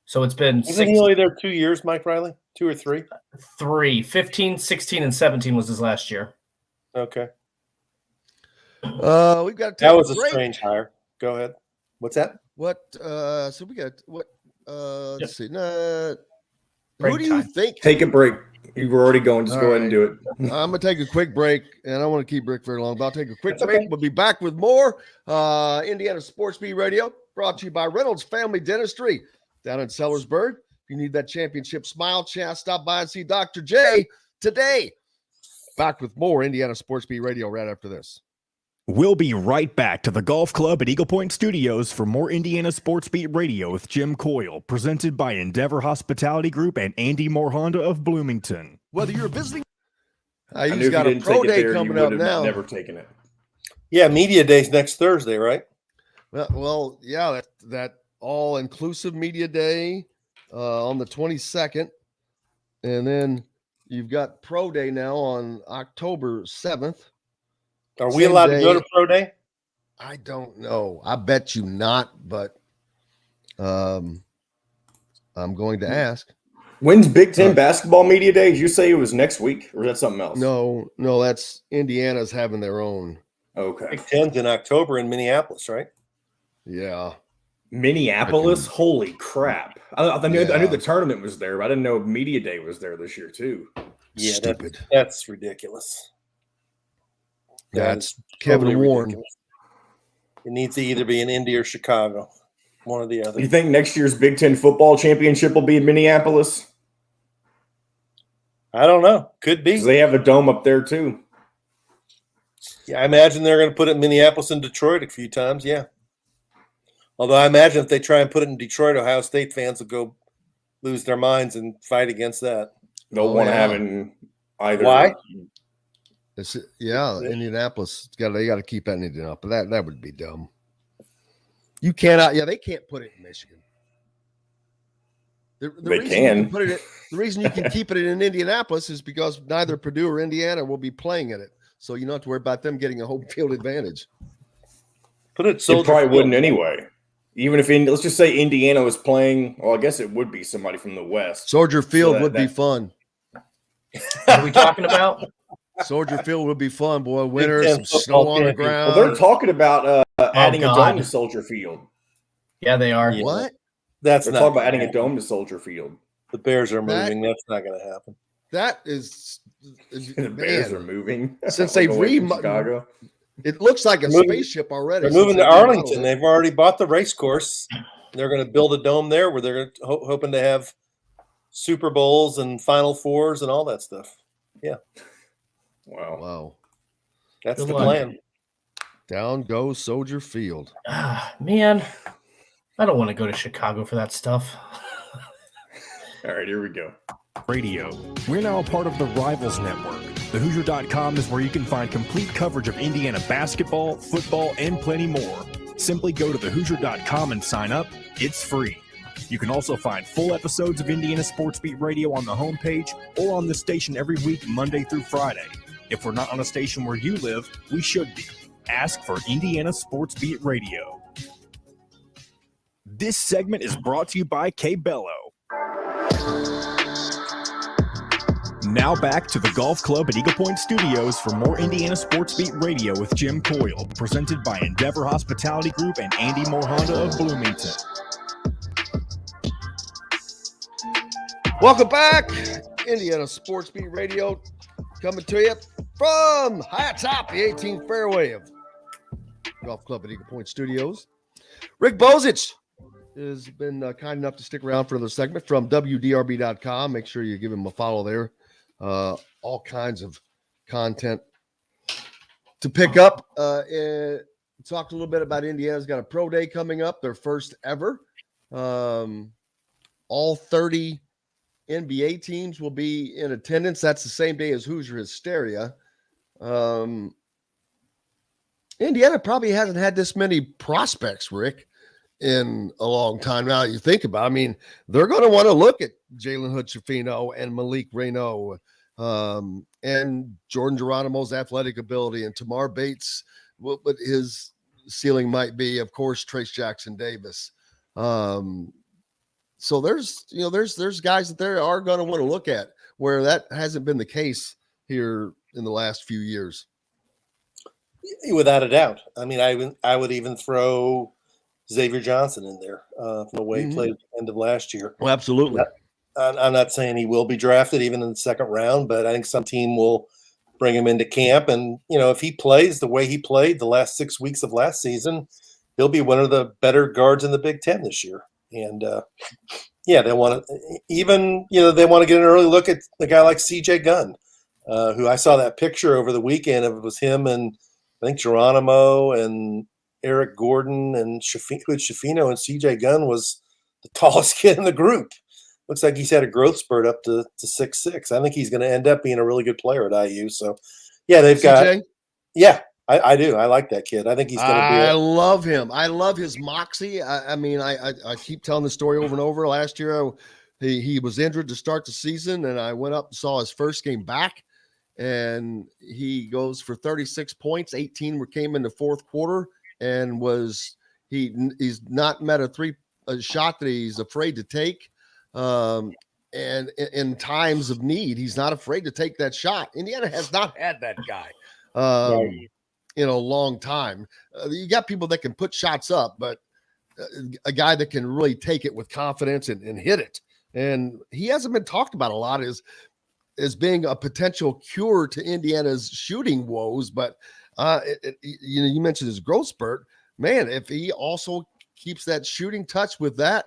So it's been Wasn't he only there 2 years, Mike Riley? 2 or 3? 3. 15, 16, and 17 was his last year. Okay. We've got to take that was a break. strange hire. Go ahead. What's that? What? So we got what? Let's see. Who Break do you time. think? Take a break. You were already going. Just go ahead and do it. I'm gonna take a quick break, and I don't want to keep Rick very long, but I'll take a quick break. We'll be back with more Indiana Sports Beat Radio, brought to you by Reynolds Family Dentistry down in Sellersburg. If you need that championship smile, stop by and see Dr. J today. Back with more Indiana Sports Beat Radio right after this. We'll be right back to the golf club at Eagle Point Studios for more Indiana Sports Beat Radio with Jim Coyle, presented by Endeavor Hospitality Group and Andy Moore Honda of Bloomington. Whether you're visiting, He's got a pro day coming up now. Never taken it. Yeah, media day's next Thursday, right? Well, yeah, that all-inclusive media day on the 22nd, and then you've got pro day now on October 7th. Are we allowed to go to pro day? I don't know. I bet you not, but I'm going to ask. When's Big Ten basketball media day? Did you say it was next week, or is that something else? No, that's Indiana's having their own. Okay. Big Ten's in October in Minneapolis, right? Yeah. Minneapolis? Holy crap. I knew the tournament was there, but I didn't know media day was there this year too. Yeah, Stupid. That's ridiculous. That's Kevin Warren. Ridiculous. It needs to either be in Indy or Chicago, one or the other. You think next year's Big Ten football championship will be in Minneapolis? I don't know. Could be. They have a dome up there too. Yeah, I imagine they're going to put it in Minneapolis and Detroit a few times. Yeah. Although I imagine if they try and put it in Detroit, Ohio State fans will go lose their minds and fight against that. They'll want to have it in either. Why? Indianapolis. They got to keep that in Indianapolis. That would be dumb. You cannot. Yeah, they can't put it in Michigan. They can. The reason you can keep it in Indianapolis is because neither Purdue or Indiana will be playing in it, so you don't have to worry about them getting a home field advantage. Put it. It probably wouldn't anyway. Even if let's just say Indiana was playing. Well, I guess it would be somebody from the West. Soldier Field would be fun. What are we talking about? Soldier Field would be fun, boy. Winter, some snow on the ground. Well, they're talking about adding a dome to Soldier Field. Yeah, they are. Yeah. What? They're talking about adding a dome to Soldier Field. The Bears are moving. That's not going to happen. That is the Bears are moving. Since they've Chicago. It looks like a spaceship already. They're moving to Arlington. They've already bought the race course. They're going to build a dome there where they're hoping to have Super Bowls and Final Fours and all that stuff. Yeah. Wow. That's the plan. Down goes Soldier Field. Man, I don't want to go to Chicago for that stuff. All right, here we go. Radio. We're now a part of the Rivals Network. TheHoosier.com is where you can find complete coverage of Indiana basketball, football, and plenty more. Simply go to TheHoosier.com and sign up. It's free. You can also find full episodes of Indiana Sports Beat Radio on the homepage or on the station every week, Monday through Friday. If we're not on a station where you live, we should be. Ask for Indiana Sports Beat Radio. This segment is brought to you by K-Bello. Now back to the Golf Club at Eagle Point Studios for more Indiana Sports Beat Radio with Jim Coyle, presented by Endeavor Hospitality Group and Andy Moore Honda of Bloomington. Welcome back. Indiana Sports Beat Radio coming to you from high atop the 18th fairway of Golf Club at Eagle Point Studios. Rick Bozich has been kind enough to stick around for another segment from WDRB.com. Make sure you give him a follow there. All kinds of content to pick up. Talked a little bit about Indiana's got a pro day coming up, their first ever. All 30 NBA teams will be in attendance. That's the same day as Hoosier Hysteria. Indiana probably hasn't had this many prospects, Rick, in a long time. Now you think about it, I mean, they're going to want to look at Jalen Hood-Schifino and Malik Reynaud and Jordan Geronimo's athletic ability and Tamar Bates, what his ceiling might be. Of course, Trace Jackson Davis. So there's guys that they are going to want to look at where that hasn't been the case here in the last few years. Without a doubt. I mean, I would even throw Xavier Johnson in there from the way he played at the end of last year. Well, absolutely. I'm not saying he will be drafted even in the second round, but I think some team will bring him into camp. And, if he plays the way he played the last 6 weeks of last season, he'll be one of the better guards in the Big Ten this year. And, they want to they want to get an early look at a guy like CJ Gunn, who I saw that picture over the weekend. It was him and I think Geronimo and Eric Gordon and Schifino, and CJ Gunn was the tallest kid in the group. Looks like he's had a growth spurt up to 6'6". I think he's going to end up being a really good player at IU. So, they've CJ? got – yeah, I do. I like that kid. I think he's going to be – I love him. I love his moxie. I mean, I keep telling the story over and over. Last year, he was injured to start the season, and I went up and saw his first game back, and he goes for 36 points. 18 came in the fourth quarter, and he's not met a shot that he's afraid to take. And in times of need, he's not afraid to take that shot. Indiana has not had that guy in a long time. You got people that can put shots up, but a guy that can really take it with confidence and hit it. And he hasn't been talked about a lot as being a potential cure to Indiana's shooting woes. But you mentioned his growth spurt. Man, if he also keeps that shooting touch with that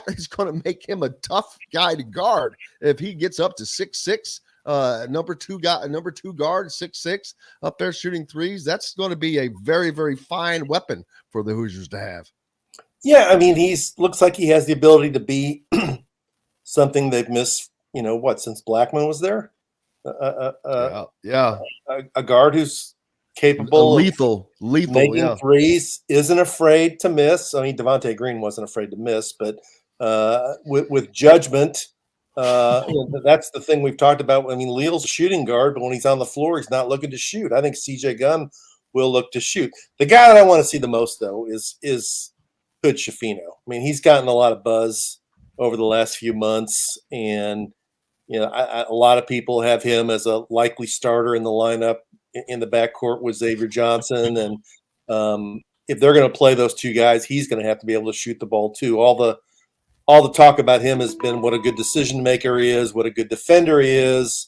is going to make him a tough guy to guard. If he gets up to 6'6", number two guard, 6'6", up there shooting threes, that's going to be a very, very fine weapon for the Hoosiers to have. Yeah, I mean, looks like he has the ability to be something they've missed, since Blackman was there. A guard who's capable lethal making threes, isn't afraid to miss. I mean, Devontae Green wasn't afraid to miss, but with judgment, that's the thing we've talked about. I mean, Leal's a shooting guard, but when he's on the floor, he's not looking to shoot. I think CJ Gunn will look to shoot. The guy that I want to see the most, though, is Hood Schifino. I mean, he's gotten a lot of buzz over the last few months, and a lot of people have him as a likely starter in the lineup in the backcourt with Xavier Johnson. And if they're going to play those two guys, he's going to have to be able to shoot the ball too. All the talk about him has been what a good decision maker he is, what a good defender he is.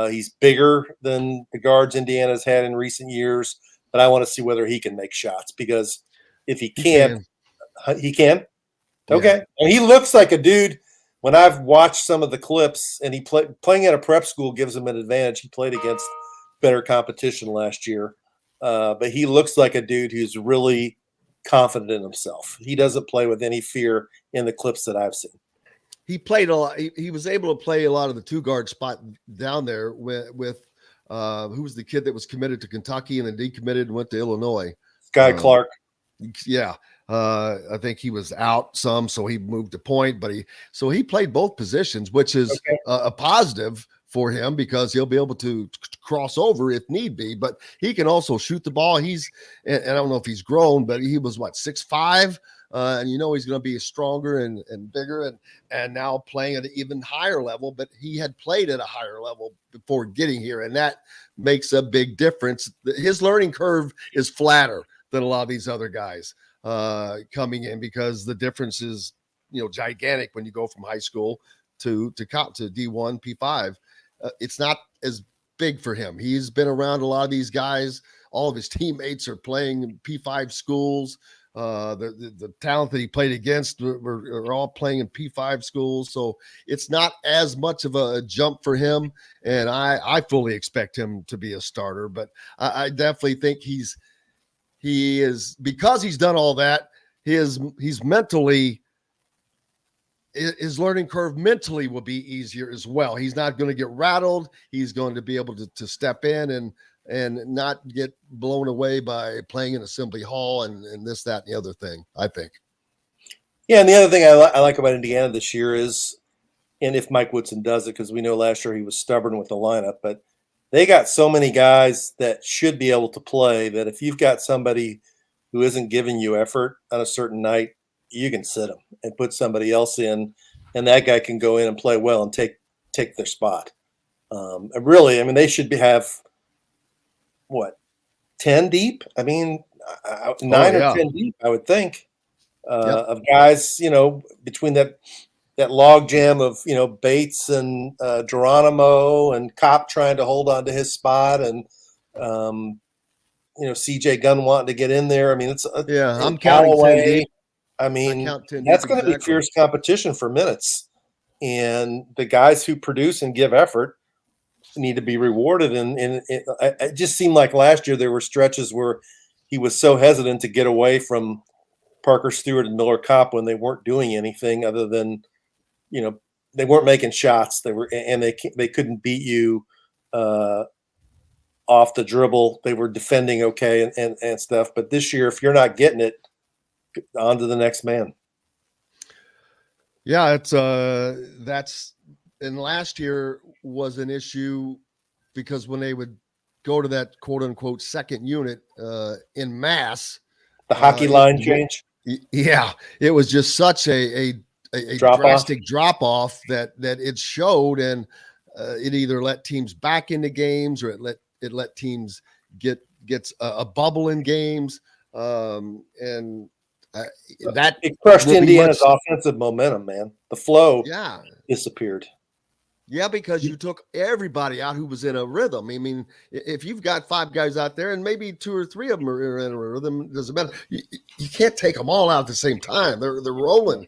He's bigger than the guards Indiana's had in recent years, but I want to see whether he can make shots, because if he can't, he can. Okay. Yeah. And he looks like a dude. When I've watched some of the clips, and playing at a prep school gives him an advantage. He played against better competition last year, but he looks like a dude who's really confident in himself. He doesn't play with any fear in the clips that I've seen. He played a lot. He was able to play a lot of the two guard spot down there with who was the kid that was committed to Kentucky and then decommitted and went to Illinois? Sky Clark. Yeah. I think he was out some, so he moved to point, but he played both positions, which is a positive for him because he'll be able to cross over if need be, but he can also shoot the ball. And I don't know if he's grown, but he was 6'5", and you know he's going to be stronger and bigger, and now playing at an even higher level. But he had played at a higher level before getting here, and that makes a big difference. His learning curve is flatter than a lot of these other guys coming in, because the difference is, gigantic when you go from high school to D1 P5. It's not as big for him. He's been around a lot of these guys. All of his teammates are playing in P5 schools. The talent that he played against are all playing in P5 schools. So it's not as much of a jump for him. And I fully expect him to be a starter, but I definitely think he is, because he's done all that, he's mentally, his learning curve mentally will be easier as well. He's not going to get rattled. He's going to be able to step in and not get blown away by playing in Assembly Hall and this, that, and the other thing, I think. Yeah, and the other thing I like about Indiana this year is, and if Mike Woodson does it, because we know last year he was stubborn with the lineup, but they got so many guys that should be able to play that if you've got somebody who isn't giving you effort on a certain night, you can sit them and put somebody else in, and that guy can go in and play well and take their spot. And really, I mean, they should have – 10 deep? I mean, 9 or 10 deep, I would think, of guys, between that log jam of, Bates and Geronimo and Kopp trying to hold on to his spot, and, CJ Gunn wanting to get in there. I mean, I'm counting 10 deep. I mean, that's going to be fierce competition for minutes. And the guys who produce and give effort need to be rewarded. And it just seemed like last year there were stretches where he was so hesitant to get away from Parker Stewart and Miller Kopp when they weren't doing anything other than, they weren't making shots. They couldn't beat you off the dribble. They were defending okay and stuff. But this year, if you're not getting it, on to the next man. Yeah, and last year was an issue because when they would go to that quote unquote second unit in mass, the hockey line change. Yeah, it was just such a drastic drop off that it showed, and it either let teams back into games or it let teams gets a bubble in games, and that it crushed Indiana's offensive momentum, man. The flow disappeared. Yeah, because you took everybody out who was in a rhythm. I mean, if you've got 5 guys out there and maybe 2 or 3 of them are in a rhythm, it doesn't matter. You can't take them all out at the same time. They're rolling.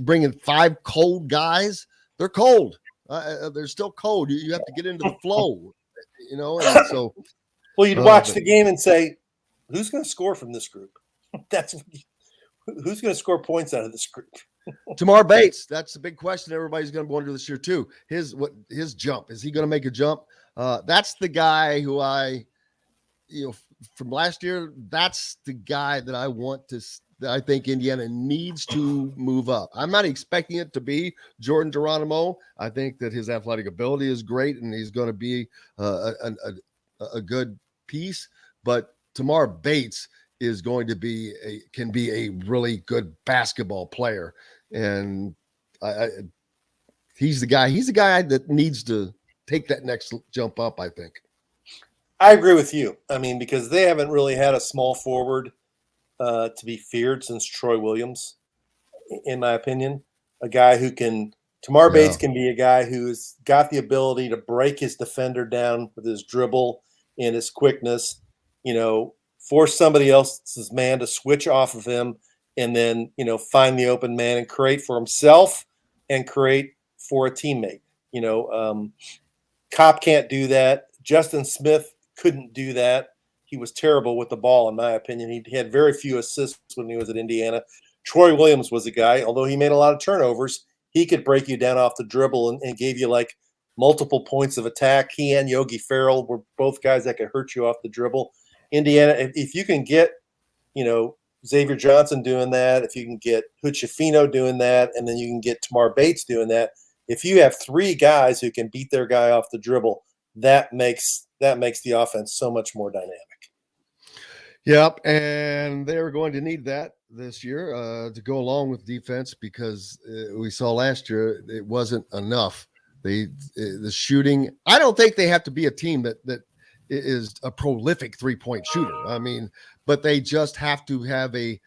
Bringing 5 cold guys, they're cold. They're still cold. You have to get into the flow, And so, well, you'd watch the game and say, "Who's going to score from this group?" Who's going to score points out of this group? Tamar Bates, that's the big question everybody's going to wonder this year too. His jump, is he going to make a jump? That's the guy who from last year, that's the guy that I think Indiana needs to move up. I'm not expecting it to be Jordan Geronimo. I think that his athletic ability is great and he's going to be a good piece, but Tamar Bates is going to can be a really good basketball player. And he's the guy that needs to take that next jump up, I think. I agree with you. I mean, because they haven't really had a small forward to be feared since Troy Williams, in my opinion. A guy who Tamar Bates can be a guy who's got the ability to break his defender down with his dribble and his quickness, force somebody else's man to switch off of him, and then, find the open man and create for himself and create for a teammate. Kopp can't do that. Justin Smith couldn't do that. He was terrible with the ball, in my opinion. He had very few assists when he was at Indiana. Troy Williams was a guy, although he made a lot of turnovers, he could break you down off the dribble and gave you like multiple points of attack. He and Yogi Ferrell were both guys that could hurt you off the dribble. Indiana, if you can get, Xavier Johnson doing that, if you can get Huchefino doing that, and then you can get Tamar Bates doing that, if you have 3 guys who can beat their guy off the dribble, that makes the offense so much more dynamic. Yep, and they're going to need that this year to go along with defense because we saw last year it wasn't enough. The shooting, I don't think they have to be a team that is a prolific three-point shooter. I mean, but they just have to have a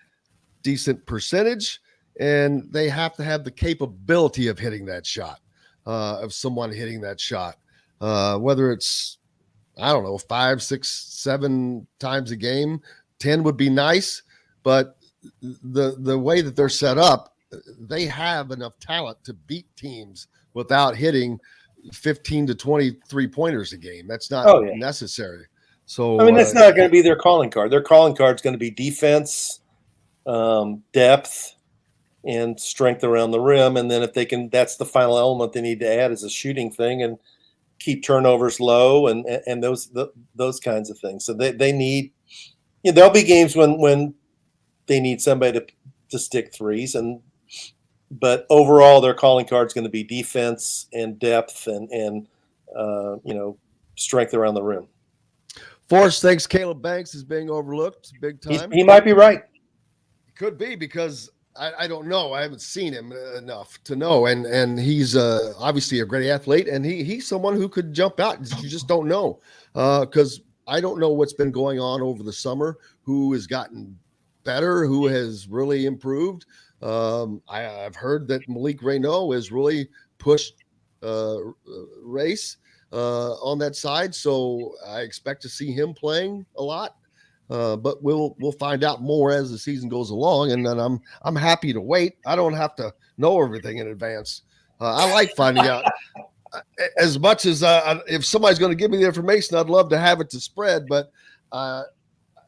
decent percentage, and they have to have the capability of hitting that shot, of someone hitting that shot, whether it's, I don't know, 5, 6, 7 times a game. 10 would be nice, but the way that they're set up, they have enough talent to beat teams without hitting 15 to 23 pointers a game. That's not necessary. So I mean, that's not going to be their calling card. Their calling card is going to be defense, depth, and strength around the rim. And then if they can, that's the final element they need to add is a shooting thing and keep turnovers low and those kinds of things. So they need, there'll be games when they need somebody to stick threes, but overall their calling card is going to be defense and depth and strength around the rim. Forrest thinks Caleb Banks is being overlooked big time. He might be right. Could be because I don't know. I haven't seen him enough to know. And he's obviously a great athlete, and he's someone who could jump out. You just don't know because I don't know what's been going on over the summer, who has gotten better, who has really improved. I've heard that Malik Renaud has really pushed race on that side, so I expect to see him playing a lot. But we'll find out more as the season goes along, and then I'm happy to wait. I don't have to know everything in advance. I like finding out as much as if somebody's going to give me the information, I'd love to have it to spread. But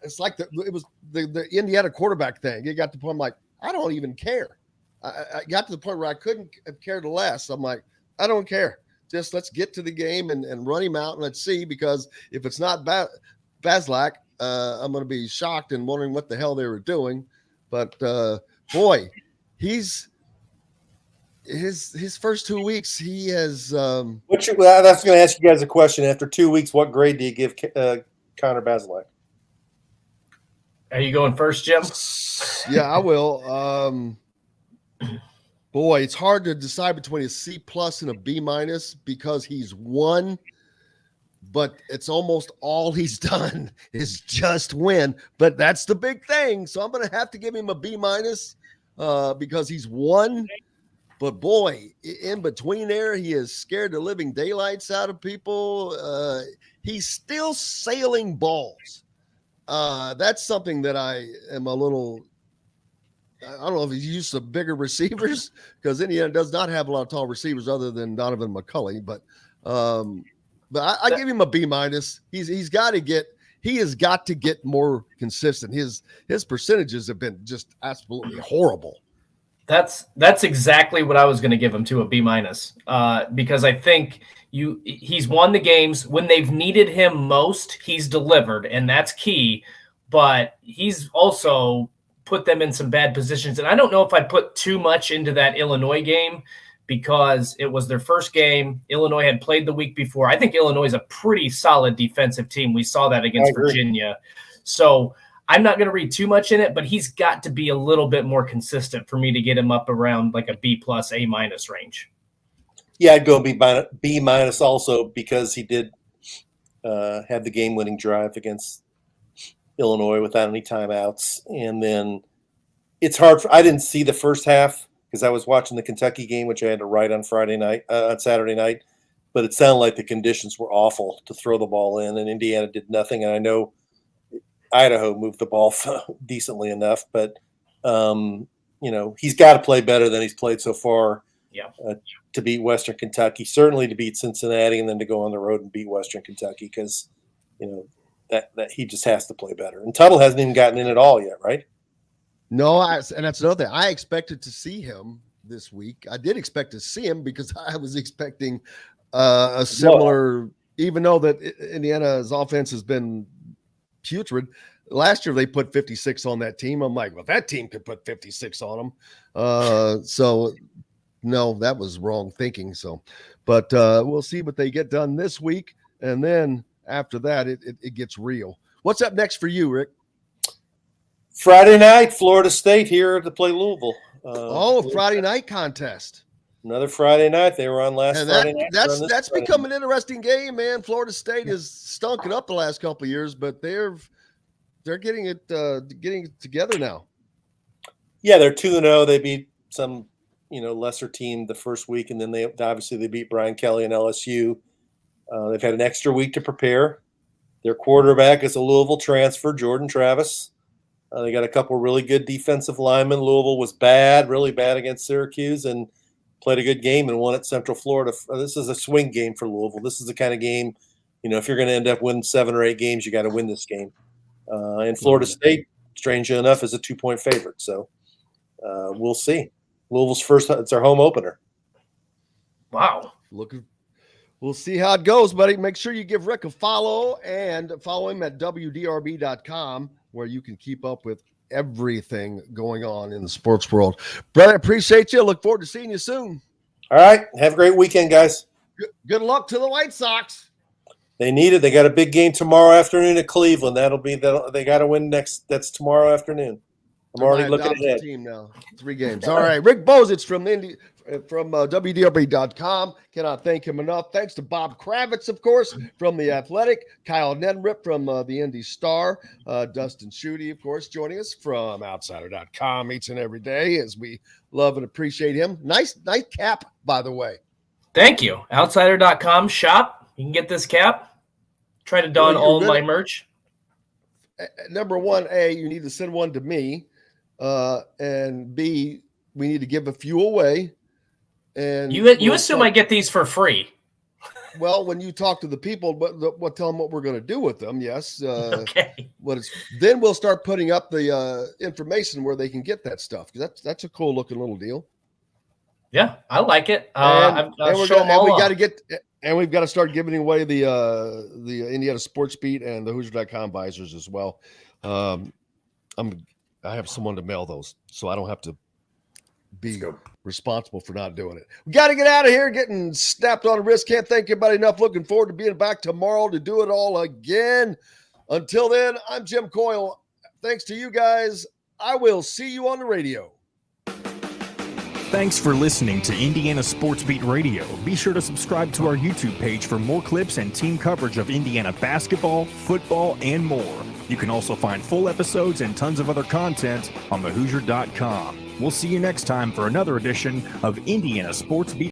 it's like it was the Indiana quarterback thing. It got to the point I'm like, I don't even care. I got to the point where I couldn't have cared less. I'm like, I don't care. Just let's get to the game and run him out and let's see, because if it's not Bazelak, I'm going to be shocked and wondering what the hell they were doing. But boy, his first 2 weeks, he has. That's going to ask you guys a question. After 2 weeks, what grade do you give Connor Bazelak? Are you going first, Jim? Yeah, I will. Boy, it's hard to decide between a C+ and a B- because he's won, but it's almost all he's done is just win. But that's the big thing. So I'm going to have to give him a B- because he's won. But boy, in between there, he has scared the living daylights out of people. He's still sailing balls. That's something that I am a little. I don't know if he's used to bigger receivers, because Indiana does not have a lot of tall receivers other than Donovan McCulley. But I give him a B-. He has got to get more consistent. His percentages have been just absolutely horrible. That's exactly what I was going to give him, to a B-, because I think he's won the games when they've needed him most. He's delivered, and that's key. But he's also put them in some bad positions, and I don't know if I put too much into that Illinois game because it was their first game. Illinois had played the week before. I think Illinois is a pretty solid defensive team. We saw that against Virginia. So I'm not going to read too much in it, but he's got to be a little bit more consistent for me to get him up around like a B+, A- range. Yeah, I'd go B- also, because he did have the game-winning drive against Illinois without any timeouts. And then it's hard. I didn't see the first half because I was watching the Kentucky game, which I had to write on Saturday night. But it sounded like the conditions were awful to throw the ball in, and Indiana did nothing. And I know Idaho moved the ball decently enough, but he's got to play better than he's played so far. To beat Western Kentucky, certainly to beat Cincinnati, and then to go on the road and beat Western Kentucky, because that he just has to play better. And Tuttle hasn't even gotten in at all yet, right? No, and that's another thing. I expected to see him this week. I did expect to see him because I was expecting a similar, even though that Indiana's offense has been putrid. Last year they put 56 on that team. I'm like, well, that team could put 56 on them. So no, that was wrong thinking. So, but we'll see what they get done this week, and then after that, it gets real. What's up next for you, Rick? Friday night, Florida State here to play Louisville. Friday night contest. Another Friday night. They were on last Friday night. That's become an interesting game, man. Florida State has stunk it up the last couple of years, but they're getting it together now. Yeah, they're 2-0. They beat some lesser team the first week, and then they beat Brian Kelly and LSU. They've had an extra week to prepare. Their quarterback is a Louisville transfer, Jordan Travis. They got a couple really good defensive linemen. Louisville was really bad against Syracuse, and played a good game and won at Central Florida. This is a swing game for Louisville. This is the kind of game, if you're going to end up winning 7 or 8 games, you got to win this game. And Florida State, strangely enough, is a 2-point favorite. So we'll see. Louisville's it's our home opener. Wow. We'll see how it goes, buddy. Make sure you give Rick a follow and follow him at WDRB.com, where you can keep up with everything going on in the sports world. Brother, appreciate you. Look forward to seeing you soon. All right. Have a great weekend, guys. Good luck to the White Sox. They need it. They got a big game tomorrow afternoon at Cleveland. They got to win next. That's tomorrow afternoon. I'm already looking ahead. Team now. 3 games. All right. Rick Bozich from WDRB.com. Cannot thank him enough. Thanks to Bob Kravitz, of course, from The Athletic. Kyle Neddenriep from the Indy Star. Dustin Schutte, of course, joining us from Outsider.com each and every day, as we love and appreciate him. Nice cap, by the way. Thank you. Outsider.com shop. You can get this cap. Try to don all my merch. Number one, A, you need to send one to me. And B, we need to give a few away. And you assume I get these for free. Well, when you talk to the people, what tell them what we're going to do with them. Yes. Okay. Then we'll start putting up the information where they can get that stuff. That's a cool looking little deal. Yeah, I like it. We've got to start giving away the Indiana Sports Beat and the Hoosier.com visors as well. I have someone to mail those, so I don't have to be responsible for not doing it. We got to get out of here, getting snapped on the wrist. Can't thank anybody enough. Looking forward to being back tomorrow to do it all again. Until then, I'm Jim Coyle. Thanks to you guys. I will see you on the radio. Thanks for listening to Indiana Sports Beat Radio. Be sure to subscribe to our YouTube page for more clips and team coverage of Indiana basketball, football, and more. You can also find full episodes and tons of other content on thehoosier.com. We'll see you next time for another edition of Indiana Sports Beat.